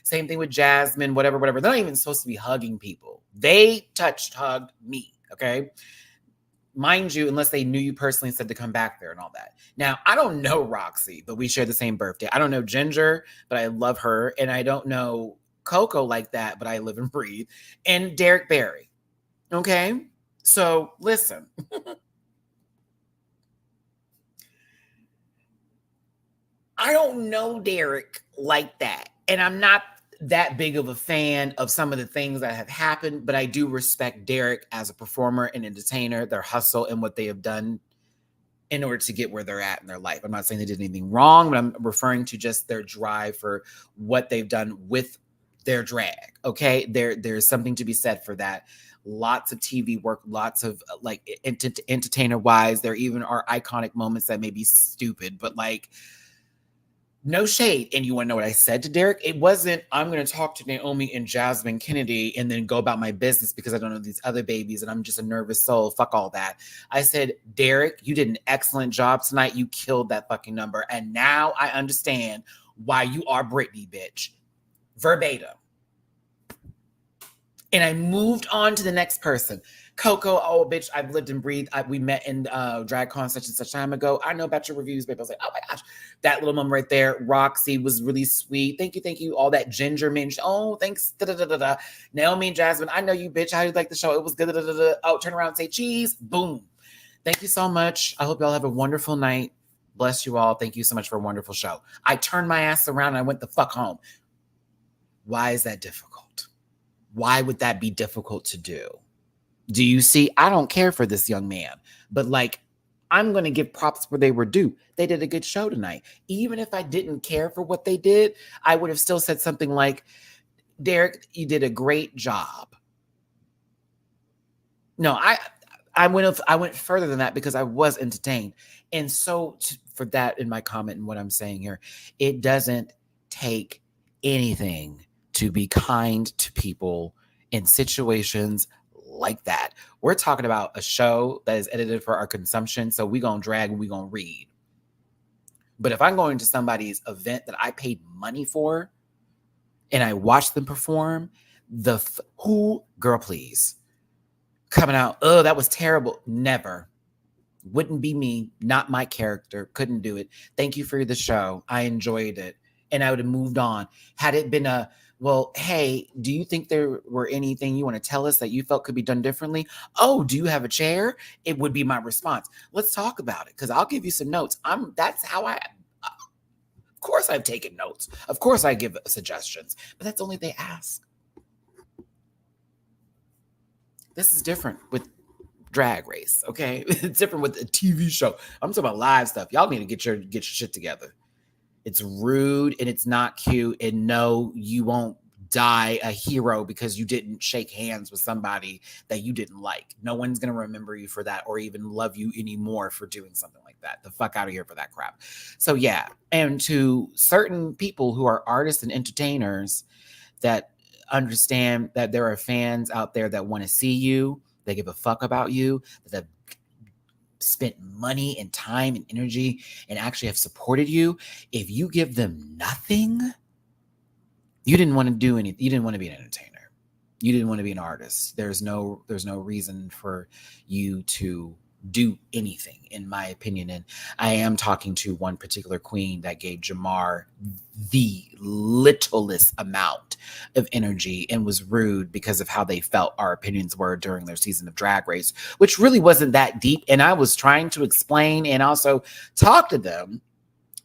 Same thing with Jasmine, whatever. They're not even supposed to be hugging people. They hugged me, okay? Mind you, unless they knew you personally and said to come back there and all that. Now, I don't know Roxy, but we share the same birthday. I don't know Ginger, but I love her. And I don't know Coco like that, but I live and breathe. And Derek Barry. Okay? So listen. I don't know Derek like that. And I'm not that big of a fan of some of the things that have happened, but I do respect Derek as a performer and entertainer, their hustle and what they have done in order to get where they're at in their life. I'm not saying they did anything wrong, but I'm referring to just their drive for what they've done with their drag. Okay. There's something to be said for that. Lots of TV work, lots of like entertainer wise. There even are iconic moments that may be stupid, but like, no shade. And you want to know what I said to Derek? It wasn't, I'm going to talk to Naomi and Jasmine Kennedy and then go about my business because I don't know these other babies and I'm just a nervous soul. Fuck all that. I said, Derek, you did an excellent job tonight. You killed that fucking number. And now I understand why you are Britney, bitch. Verbatim. And I moved on to the next person. Coco, oh, bitch, I've lived and breathed. We met in DragCon such and such time ago. I know about your reviews, babe. I was like, oh my gosh. That little mom right there. Roxy was really sweet. Thank you. All that ginger minge. Oh, thanks. Da-da-da-da-da. Naomi and Jasmine, I know you, bitch. How you like the show? It was good. Da-da-da-da. Oh, turn around and say cheese. Boom. Thank you so much. I hope y'all have a wonderful night. Bless you all. Thank you so much for a wonderful show. I turned my ass around and I went the fuck home. Why is that difficult? Why would that be difficult to do? Do you see? I don't care for this young man, but like, I'm going to give props where they were due. They did a good show tonight. Even if I didn't care for what they did, I would have still said something like, Derek, you did a great job. No, I went further than that because I was entertained. And so for that in my comment and what I'm saying here, it doesn't take anything to be kind to people in situations like that. We're talking about a show that is edited for our consumption, so we gonna drag and we gonna read. But if I'm going to somebody's event that I paid money for and I watch them perform, girl, please, coming out, oh, that was terrible. Never. Wouldn't be me, not my character, couldn't do it. Thank you for the show. I enjoyed it. And I would have moved on. Had it been well, hey, do you think there were anything you want to tell us that you felt could be done differently? Oh, do you have a chair? It would be my response. Let's talk about it because I'll give you some notes. That's how of course I've taken notes. Of course I give suggestions, but that's only if they ask. This is different with Drag Race, okay? It's different with a TV show. I'm talking about live stuff. Y'all need to get your shit together. It's rude and it's not cute. And no, you won't die a hero because you didn't shake hands with somebody that you didn't like. No one's going to remember you for that or even love you anymore for doing something like that. The fuck out of here for that crap. So yeah. And to certain people who are artists and entertainers that understand that there are fans out there that want to see you, they give a fuck about you, that have spent money and time and energy and actually have supported you. If you give them nothing, you didn't want to do anything. You didn't want to be an entertainer. You didn't want to be an artist. There's no reason for you to do anything, in my opinion. And I am talking to one particular queen that gave Jamar the littlest amount of energy and was rude because of how they felt our opinions were during their season of Drag Race, which really wasn't that deep. And I was trying to explain and also talk to them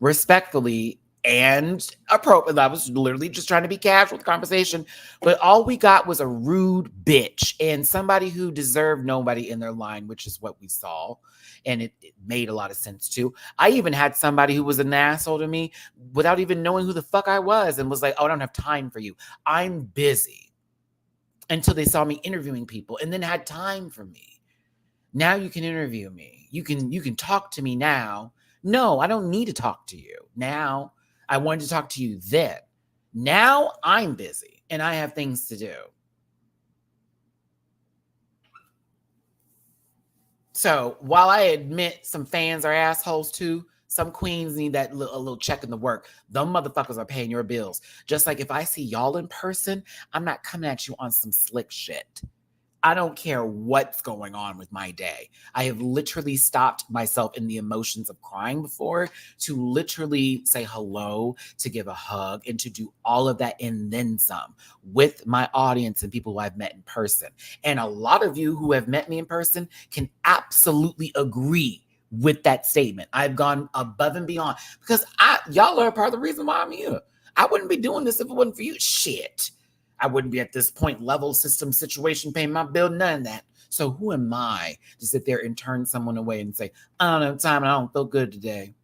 respectfully and appropriately. I was literally just trying to be casual with the conversation, but all we got was a rude bitch and somebody who deserved nobody in their line, which is what we saw. And it made a lot of sense too. I even had somebody who was an asshole to me without even knowing who the fuck I was and was like, oh, I don't have time for you. I'm busy. Until they saw me interviewing people and then had time for me. Now you can interview me. You can talk to me now. No, I don't need to talk to you now. I wanted to talk to you then. Now I'm busy and I have things to do. So while I admit some fans are assholes too, some queens need that a little check in the work. Them motherfuckers are paying your bills. Just like if I see y'all in person, I'm not coming at you on some slick shit. I don't care what's going on with my day. I have literally stopped myself in the emotions of crying before to literally say hello, to give a hug, and to do all of that and then some with my audience and people who I've met in person. And a lot of you who have met me in person can absolutely agree with that statement. I've gone above and beyond because y'all are part of the reason why I'm here. I wouldn't be doing this if it wasn't for you. Shit. I wouldn't be at this point level system situation, paying my bill, none of that. So who am I to sit there and turn someone away and say, I don't have time and I don't feel good today?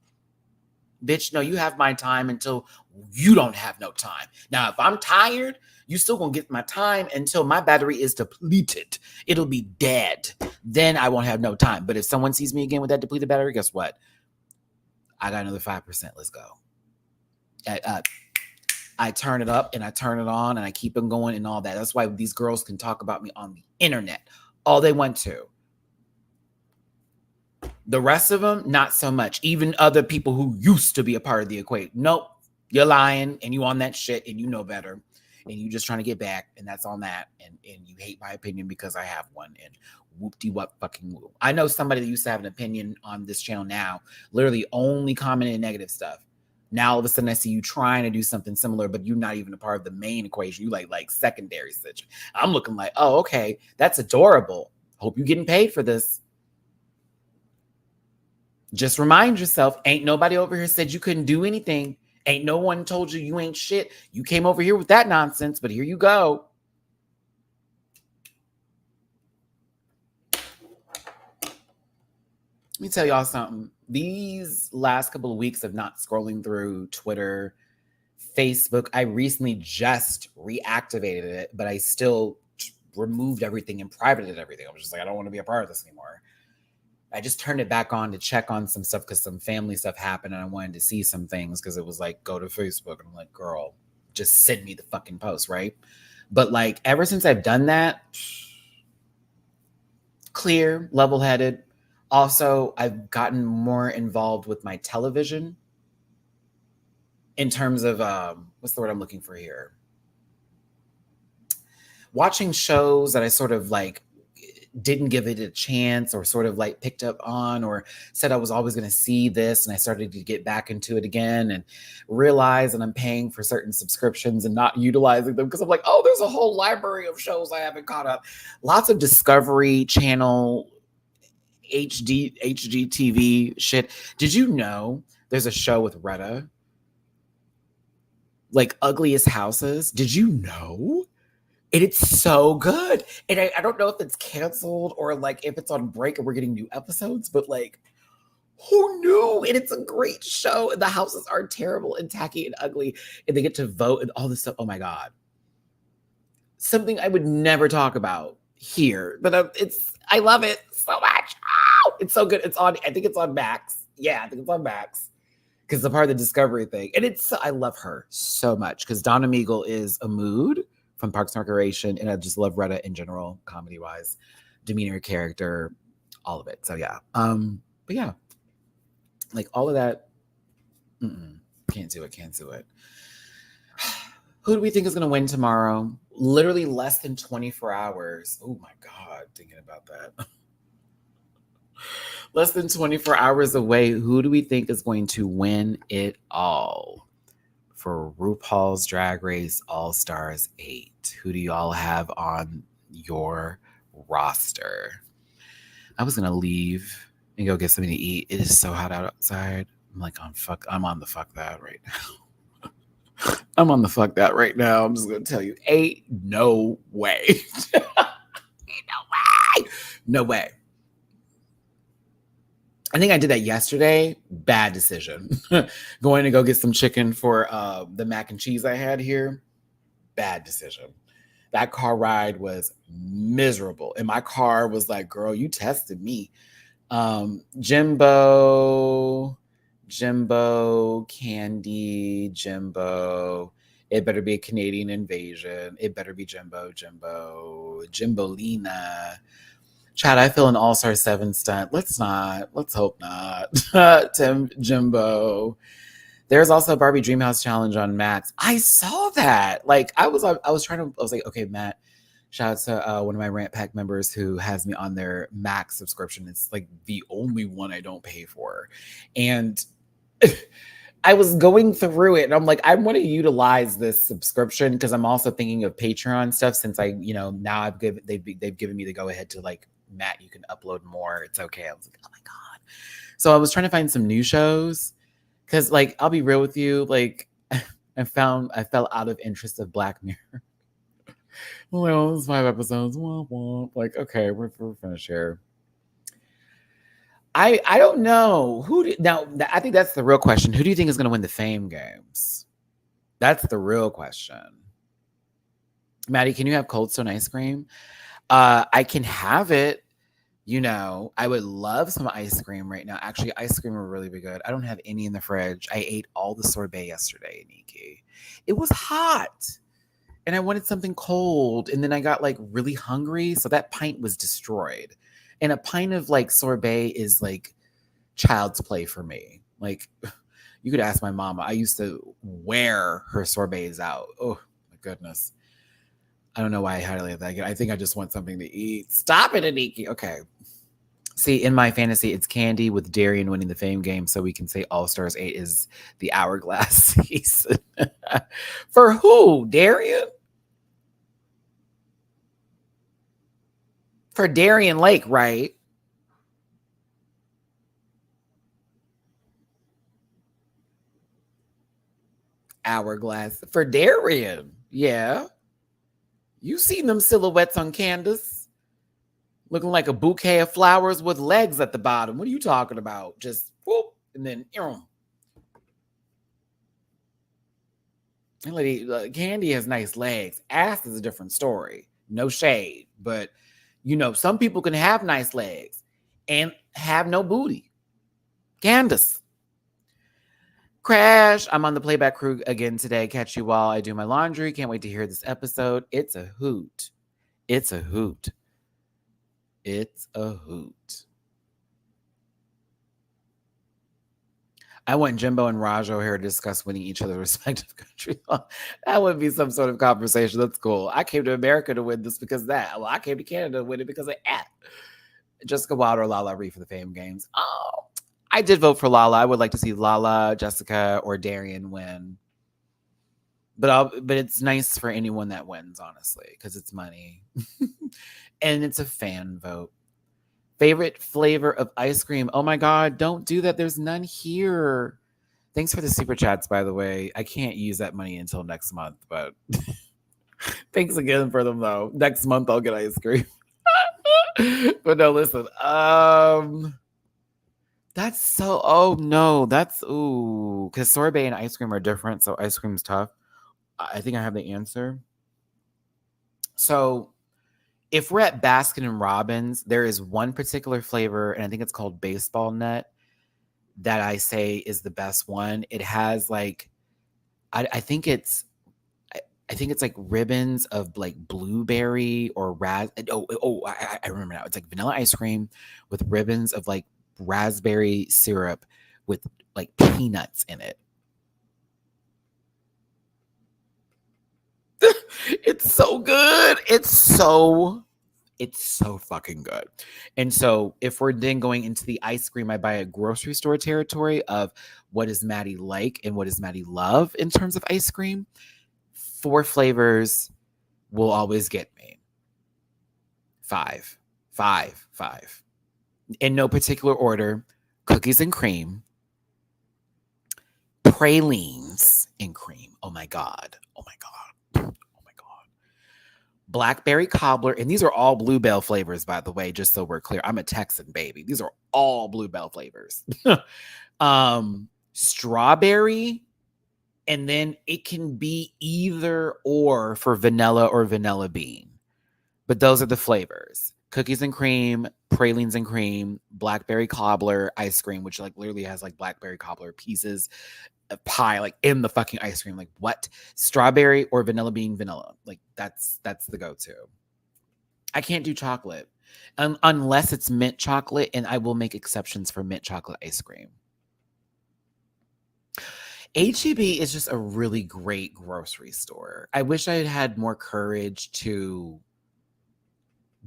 Bitch, no, you have my time until you don't have no time. Now, if I'm tired, you still gonna get my time until my battery is depleted. It'll be dead. Then I won't have no time. But if someone sees me again with that depleted battery, guess what? I got another 5%. Let's go. I turn it up and I turn it on and I keep them going and all that. That's why these girls can talk about me on the internet all they want to. The rest of them, not so much. Even other people who used to be a part of the equation. Nope, you're lying and you on that shit and you know better. And you just trying to get back and that's on that. And you hate my opinion because I have one. And whoop-de-whoop fucking whoop. I know somebody that used to have an opinion on this channel now, literally only commenting negative stuff. Now all of a sudden I see you trying to do something similar, but you're not even a part of the main equation. You like secondary such. I'm looking like, oh, okay, that's adorable. Hope you're getting paid for this. Just remind yourself, ain't nobody over here said you couldn't do anything. Ain't no one told you you ain't shit. You came over here with that nonsense, but here you go. Let me tell y'all something. These last couple of weeks of not scrolling through Twitter, Facebook, I recently just reactivated it, but I still removed everything and privated everything. I was just like, I don't want to be a part of this anymore. I just turned it back on to check on some stuff because some family stuff happened and I wanted to see some things because it was like, go to Facebook. And I'm like, girl, just send me the fucking post, right? But like, ever since I've done that, clear, level-headed. Also, I've gotten more involved with my television in terms of, what's the word I'm looking for here? Watching shows that I sort of like didn't give it a chance or sort of like picked up on or said I was always going to see this. And I started to get back into it again and realize that I'm paying for certain subscriptions and not utilizing them because I'm like, oh, there's a whole library of shows I haven't caught up. Lots of Discovery Channel, HGTV shit. Did you know there's a show with Retta? Like Ugliest Houses. Did you know? And it's so good. And I don't know if it's canceled or like if it's on break and we're getting new episodes, but like, who knew? And it's a great show. And the houses are terrible and tacky and ugly. And they get to vote and all this stuff. Oh my God. Something I would never talk about here, but I love it so much. Oh, it's so good. It's on, I think it's on Max. Yeah, I think it's on Max. Because it's a part of the Discovery thing. And I love her so much because Donna Meagle is a mood from Parks and Recreation, and I just love Retta in general, comedy-wise, demeanor, character, all of it. So yeah, but yeah, like all of that, can't do it. Who do we think is gonna win tomorrow? Literally less than 24 hours. Oh my God, thinking about that. Less than 24 hours away. Who do we think is going to win it all? For RuPaul's Drag Race All-Stars 8. Who do y'all have on your roster? I was going to leave and go get something to eat. It is so hot outside. I'm like, I'm on the fuck that right now. I'm on the fuck that right now. I'm just going to tell you, 8, no way. No way. I think I did that yesterday. Bad decision. Going to go get some chicken for the mac and cheese I had here. Bad decision. That car ride was miserable. And my car was like, girl, you tested me. Jimbo, Candy, Jimbo. It better be a Canadian invasion. It better be Jimbolina. Chad, I feel an All-Star 7 stunt. Let's hope not. Tim, Jimbo. There's also a Barbie Dreamhouse challenge on Max. I saw that. Like, I was like, okay, Matt, Shout out to one of my Rant Pack members who has me on their Max subscription. It's like the only one I don't pay for. And I was going through it and I'm like, I want to utilize this subscription because I'm also thinking of Patreon stuff since now they've given me the go ahead to like, Matt, you can upload more. It's okay. I was like, oh my God. So I was trying to find some new shows because like, I'll be real with you. Like I fell out of interest of Black Mirror. Well, it's 5 episodes. Womp womp. Like, okay, we're finished here. I don't know now. I think that's the real question. Who do you think is going to win the Fame games? That's the real question. Matty, can you have Cold Stone ice cream? I can have it. I would love some ice cream right now. Actually, ice cream would really be good. I don't have any in the fridge. I ate all the sorbet yesterday, Nikki. It was hot. And I wanted something cold. And then I got like really hungry. So that pint was destroyed. And a pint of like sorbet is like child's play for me. Like you could ask my mama. I used to wear her sorbets out. Oh my goodness. I don't know why I highlighted that. I think I just want something to eat. Stop it, Aniki. Okay. See, in my fantasy, it's Candy with Darian winning the Fame game, so we can say All Stars 8 is the Hourglass season. For who? Darian? For Darian Lake, right? Hourglass. For Darian. Yeah. You seen them silhouettes on Candace? Looking like a bouquet of flowers with legs at the bottom. What are you talking about? Just whoop, and then lady, Candy has nice legs. Ass is a different story. No shade, but some people can have nice legs and have no booty. Candace. Crash. I'm on the playback crew again today. Catch you while I do my laundry. Can't wait to hear this episode. It's a hoot. It's a hoot. It's a hoot. I want Jimbo and Rajo here to discuss winning each other's respective countries. That would be some sort of conversation. That's cool. I came to America to win this because of that. Well, I came to Canada to win it because of that. Jessica Wilder or Lala Ree for the Fame games. Oh, I did vote for Lala. I would like to see Lala, Jessica, or Darian win. But it's nice for anyone that wins, honestly, because it's money. And it's a fan vote. Favorite flavor of ice cream? Oh my God, don't do that. There's none here. Thanks for the super chats, by the way. I can't use that money until next month, but thanks again for them, though. Next month, I'll get ice cream. But no, listen. That's so, oh no, that's, ooh, because sorbet and ice cream are different, so ice cream's tough. I think I have the answer. So if we're at Baskin and Robbins, there is one particular flavor, and I think it's called baseball nut, that I say is the best one. It has like, I think it's like ribbons of like blueberry or I remember now. It's like vanilla ice cream with ribbons of like raspberry syrup with like peanuts in it. It's so good. It's so fucking good. And so if we're then going into the ice cream, I buy a grocery store territory of what does Matty like and what does Matty love in terms of ice cream. 4 flavors will always get me. 5. In no particular order. Cookies and cream. Pralines and cream. Oh my God. Blackberry cobbler, and these are all Bluebell flavors, by the way, just so we're clear. I'm a Texan, baby. These are all Bluebell flavors. Strawberry, and then it can be either or for vanilla or vanilla bean. But those are the flavors. Cookies and cream, pralines and cream, blackberry cobbler, ice cream, which like literally has like blackberry cobbler pieces, pie like in the fucking ice cream. Like what? Strawberry or vanilla bean vanilla. Like that's the go-to. I can't do chocolate unless it's mint chocolate, and I will make exceptions for mint chocolate ice cream. HEB is just a really great grocery store. I wish I had had more courage to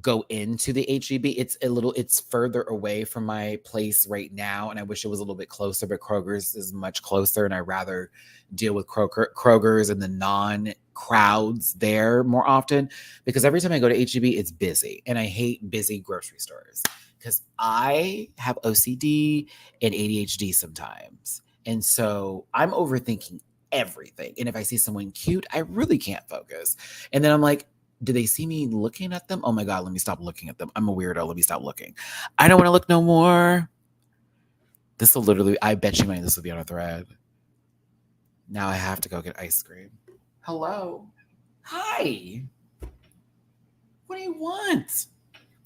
go into the HEB. It's further away from my place right now, and I wish it was a little bit closer, but Kroger's is much closer, and I'd rather deal with Kroger's and the non-crowds there more often, because every time I go to HEB, it's busy, and I hate busy grocery stores because I have OCD and ADHD sometimes, and so I'm overthinking everything, and if I see someone cute, I really can't focus, and then I'm like, do they see me looking at them? Oh my God, let me stop looking at them. I'm a weirdo. Let me stop looking. I don't want to look no more. This will literally, I bet you money this will be on a thread. Now I have to go get ice cream. Hello. Hi. What do you want?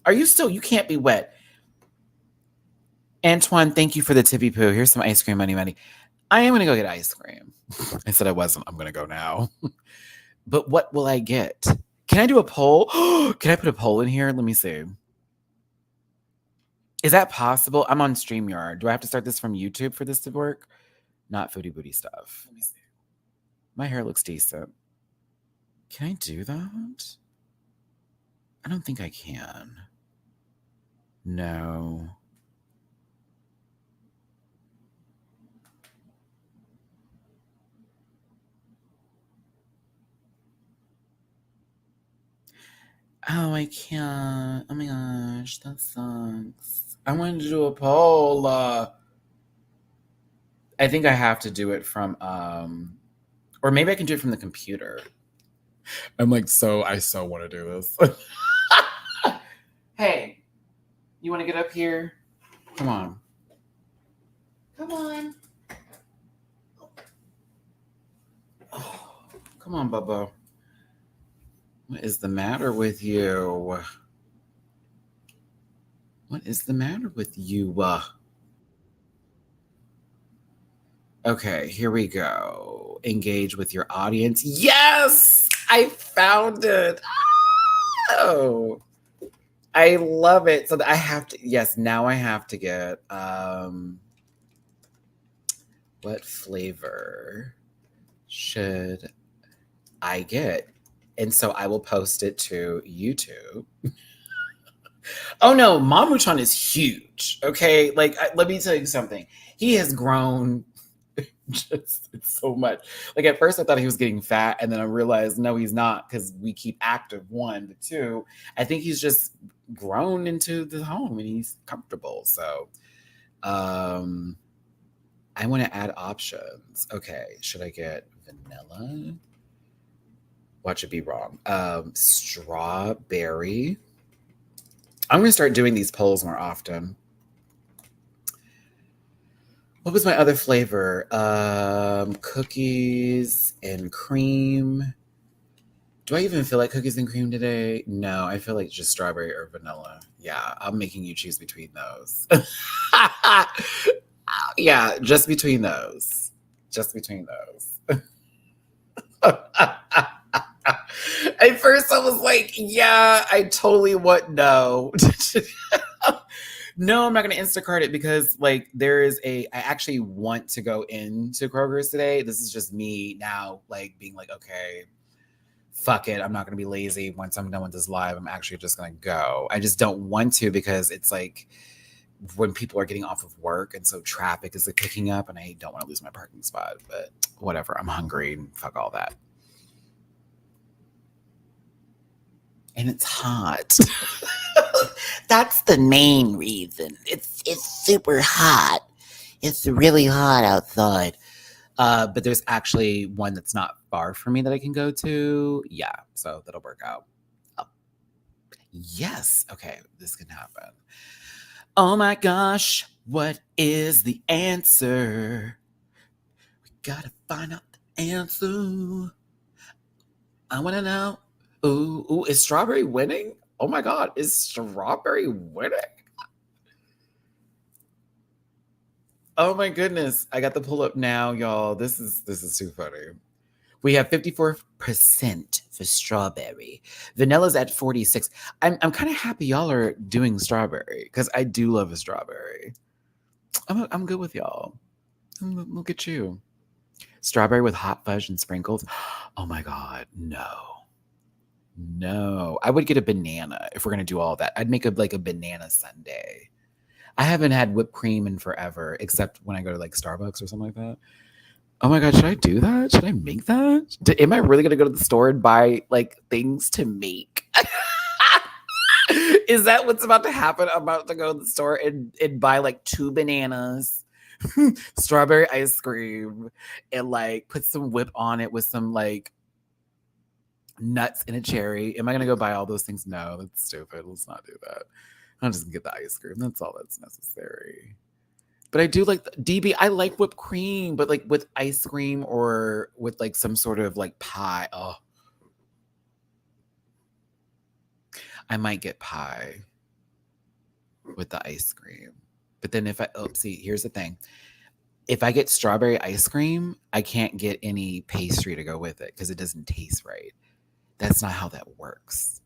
Are you still, you can't be wet. Antoine, thank you for the tippy poo. Here's some ice cream, money. I am going to go get ice cream. I said I wasn't. I'm going to go now. But what will I get? Can I do a poll? Can I put a poll in here? Let me see. Is that possible? I'm on StreamYard. Do I have to start this from YouTube for this to work? Not foodie booty stuff. Let me see. My hair looks decent. Can I do that? I don't think I can. No. Oh, I can't. Oh my gosh, that sucks. I wanted to do a poll. I think I have to do it from, or maybe I can do it from the computer. I'm like, I so want to do this. Hey, you want to get up here? Come on. Come on. Oh, come on, Bubba. What is the matter with you? What is the matter with you? Okay, here we go. Engage with your audience. Yes! I found it. Oh, I love it. So I have to, yes, now I have to get, what flavor should I get? And so I will post it to YouTube. Oh no, Mamuchan is huge. Okay, like let me tell you something. He has grown just so much. Like at first I thought he was getting fat, and then I realized no, he's not, because we keep active, one, but two, I think he's just grown into the home and he's comfortable. So I want to add options. Okay, should I get vanilla? Watch it be wrong. Strawberry. I'm going to start doing these polls more often. What was my other flavor? Cookies and cream. Do I even feel like cookies and cream today? No, I feel like just strawberry or vanilla. Yeah, I'm making you choose between those. Yeah, just between those. Just between those. At first I was like, yeah, I totally want no. No, I'm not going to Instacart it, because like I actually want to go into Kroger's today. This is just me now, like being like, okay, fuck it. I'm not going to be lazy. Once I'm done with this live, I'm actually just going to go. I just don't want to, because it's like when people are getting off of work, and so traffic is like picking up, and I don't want to lose my parking spot, but whatever. I'm hungry and fuck all that. And it's hot. That's the main reason. It's super hot. It's really hot outside. But there's actually one that's not far from me that I can go to. Yeah, so that'll work out. Oh. Yes. Okay, this can happen. Oh my gosh, what is the answer? We gotta find out the answer. I want to know. Ooh, is strawberry winning? Oh my God, is strawberry winning? Oh my goodness, I got the pull up now, y'all. This is too funny. We have 54% for strawberry. Vanilla's at 46. I'm kind of happy y'all are doing strawberry, because I do love a strawberry. I'm good with y'all. Look at you. Strawberry with hot fudge and sprinkles. Oh my God, no. No, I would get a banana if we're gonna do all that. I'd make a banana sundae. I haven't had whipped cream in forever, except when I go to like Starbucks or something like that. Oh my god, should I do that? Should I make that? Am I really gonna go to the store and buy like things to make? Is that what's about to happen? I'm about to go to the store and buy like 2 bananas, strawberry ice cream, and like put some whip on it with some like nuts and a cherry. Am I gonna go buy all those things? No, that's stupid. Let's not do that. I'm just gonna get the ice cream. That's all that's necessary. But I do like DB. I like whipped cream, but like with ice cream or with like some sort of like pie. Oh, I might get pie with the ice cream. But then see, here's the thing. If I get strawberry ice cream, I can't get any pastry to go with it because it doesn't taste right. That's not how that works.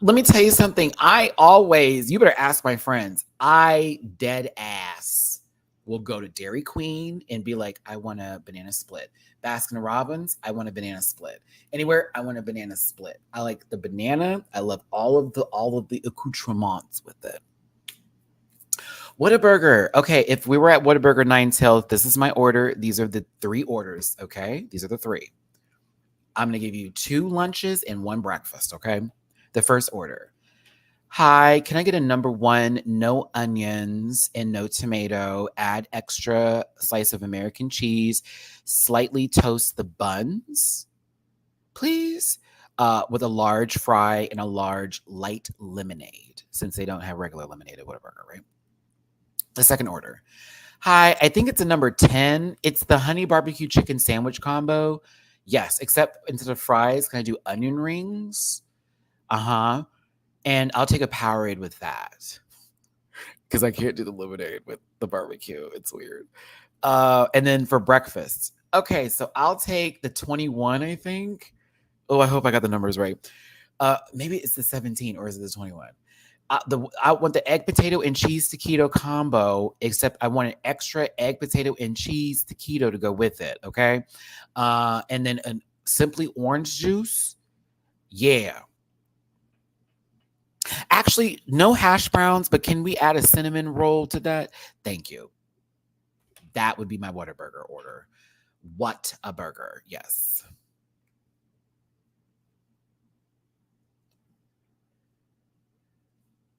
Let me tell you something. You better ask my friends. I dead ass will go to Dairy Queen and be like, I want a banana split. Baskin Robbins, I want a banana split. Anywhere, I want a banana split. I like the banana. I love all of the accoutrements with it. Whataburger. Okay, if we were at Whataburger Nine Tails, this is my order. These are the 3 orders, okay? These are the 3. I'm going to give you 2 lunches and 1 breakfast, okay? The first order. Hi, can I get a number 1, no onions and no tomato, add extra slice of American cheese, slightly toast the buns, please, with a large fry and a large light lemonade, since they don't have regular lemonade at Whataburger, right? The second order. Hi, I think it's a number 10. It's the honey barbecue chicken sandwich combo. Yes, except instead of fries, can I do onion rings? Uh-huh. And I'll take a Powerade with that. Because I can't do the lemonade with the barbecue. It's weird. And then for breakfast. Okay, so I'll take the 21, I think. Oh, I hope I got the numbers right. Maybe it's the 17 or is it the 21? I want the egg, potato, and cheese taquito combo, except I want an extra egg, potato, and cheese taquito to go with it, okay? And then simply orange juice. Yeah. Actually, no hash browns, but can we add a cinnamon roll to that? Thank you. That would be my Whataburger order. What a burger. Yes.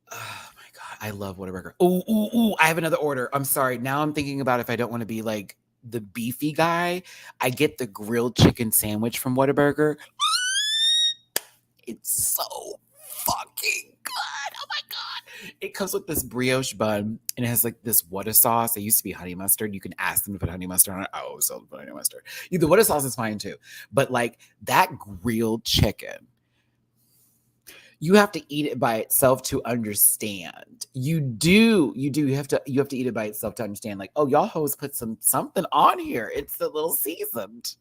Oh my God. I love Whataburger. Ooh. I have another order. I'm sorry. Now I'm thinking about if I don't want to be like the beefy guy, I get the grilled chicken sandwich from Whataburger. It's so fucking good. Oh my God. It comes with this brioche bun and it has like this Whata sauce. It used to be honey mustard. You can ask them to put honey mustard on it. Oh, so put honey mustard. The Whata sauce is fine too. But like that grilled chicken, you have to eat it by itself to understand. You do. You have to eat it by itself to understand. Like, oh, y'all hoes put something on here. It's a little seasoned.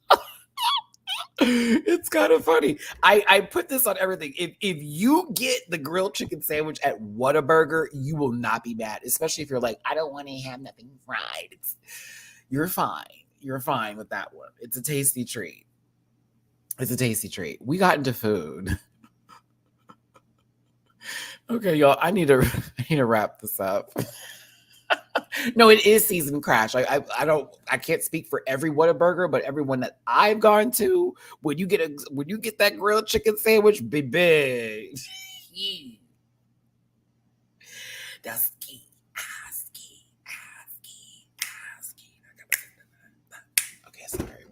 It's kind of funny. I put this on everything. If you get the grilled chicken sandwich at Whataburger, you will not be mad. Especially if you're like, I don't want to have nothing fried. You're fine. You're fine with that one. It's a tasty treat. It's a tasty treat. We got into food. Okay, y'all. I need to wrap this up. No, it is season crash. I can't speak for every Whataburger, but everyone that I've gone to, when you get that grilled chicken sandwich, baby. That's key. Okay, sorry.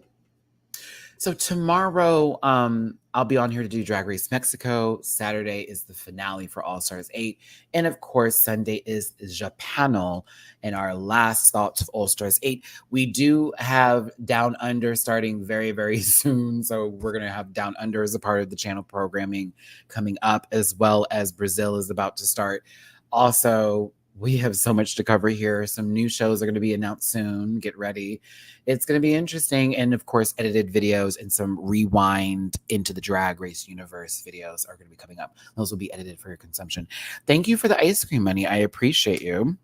So tomorrow, I'll be on here to do Drag Race Mexico. Saturday is the finale for All Stars 8. And of course, Sunday is Japanal and our last thoughts of All Stars 8. We do have Down Under starting very, very soon. So we're going to have Down Under as a part of the channel programming coming up, as well as Brazil is about to start. Also, we have so much to cover here. Some new shows are going to be announced soon. Get ready. It's going to be interesting. And of course, edited videos and some rewind into the Drag Race universe videos are going to be coming up. Those will be edited for your consumption. Thank you for the ice cream money. I appreciate you.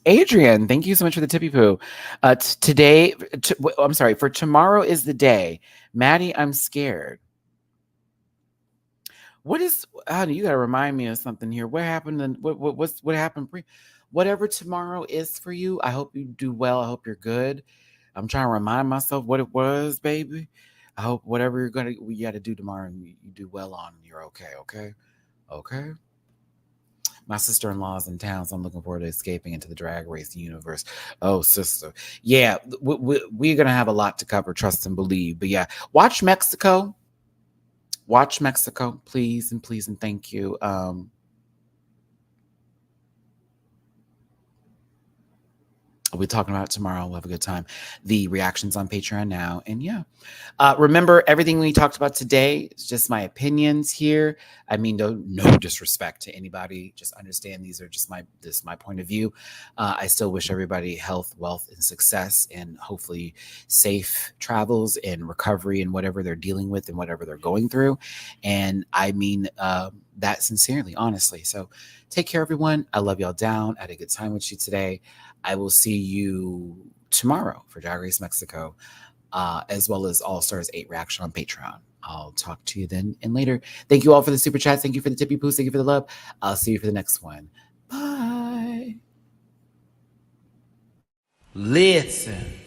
Adrian, thank you so much for the tippy poo. For tomorrow is the day. Maddie, I'm scared. What is, honey, you gotta remind me of something here. What happened and what happened whatever tomorrow is for you, I hope you do well. I hope you're good. I'm trying to remind myself what it was, baby. I hope whatever you gotta do tomorrow, you do well on. You're okay, okay, okay. My sister-in-law is in town, so I'm looking forward to escaping into the drag race universe. Oh, sister, yeah, we're gonna have a lot to cover. Trust and believe, but yeah, watch Mexico. Watch Mexico, please and thank you. We'll be talking about it tomorrow. We'll have a good time. The reactions on Patreon now, and yeah. Remember, everything we talked about today is just my opinions here. I mean, no disrespect to anybody. Just understand this is my point of view. I still wish everybody health, wealth, and success, and hopefully safe travels and recovery and whatever they're dealing with and whatever they're going through. And I mean that sincerely, honestly. So take care, everyone. I love y'all down. I had a good time with you today. I will see you tomorrow for Drag Race Mexico. As well as All Stars 8 reaction on Patreon. I'll talk to you then and later. Thank you all for the super chats. Thank you for the tippy poos. Thank you for the love. I'll see you for the next one. Bye. Listen.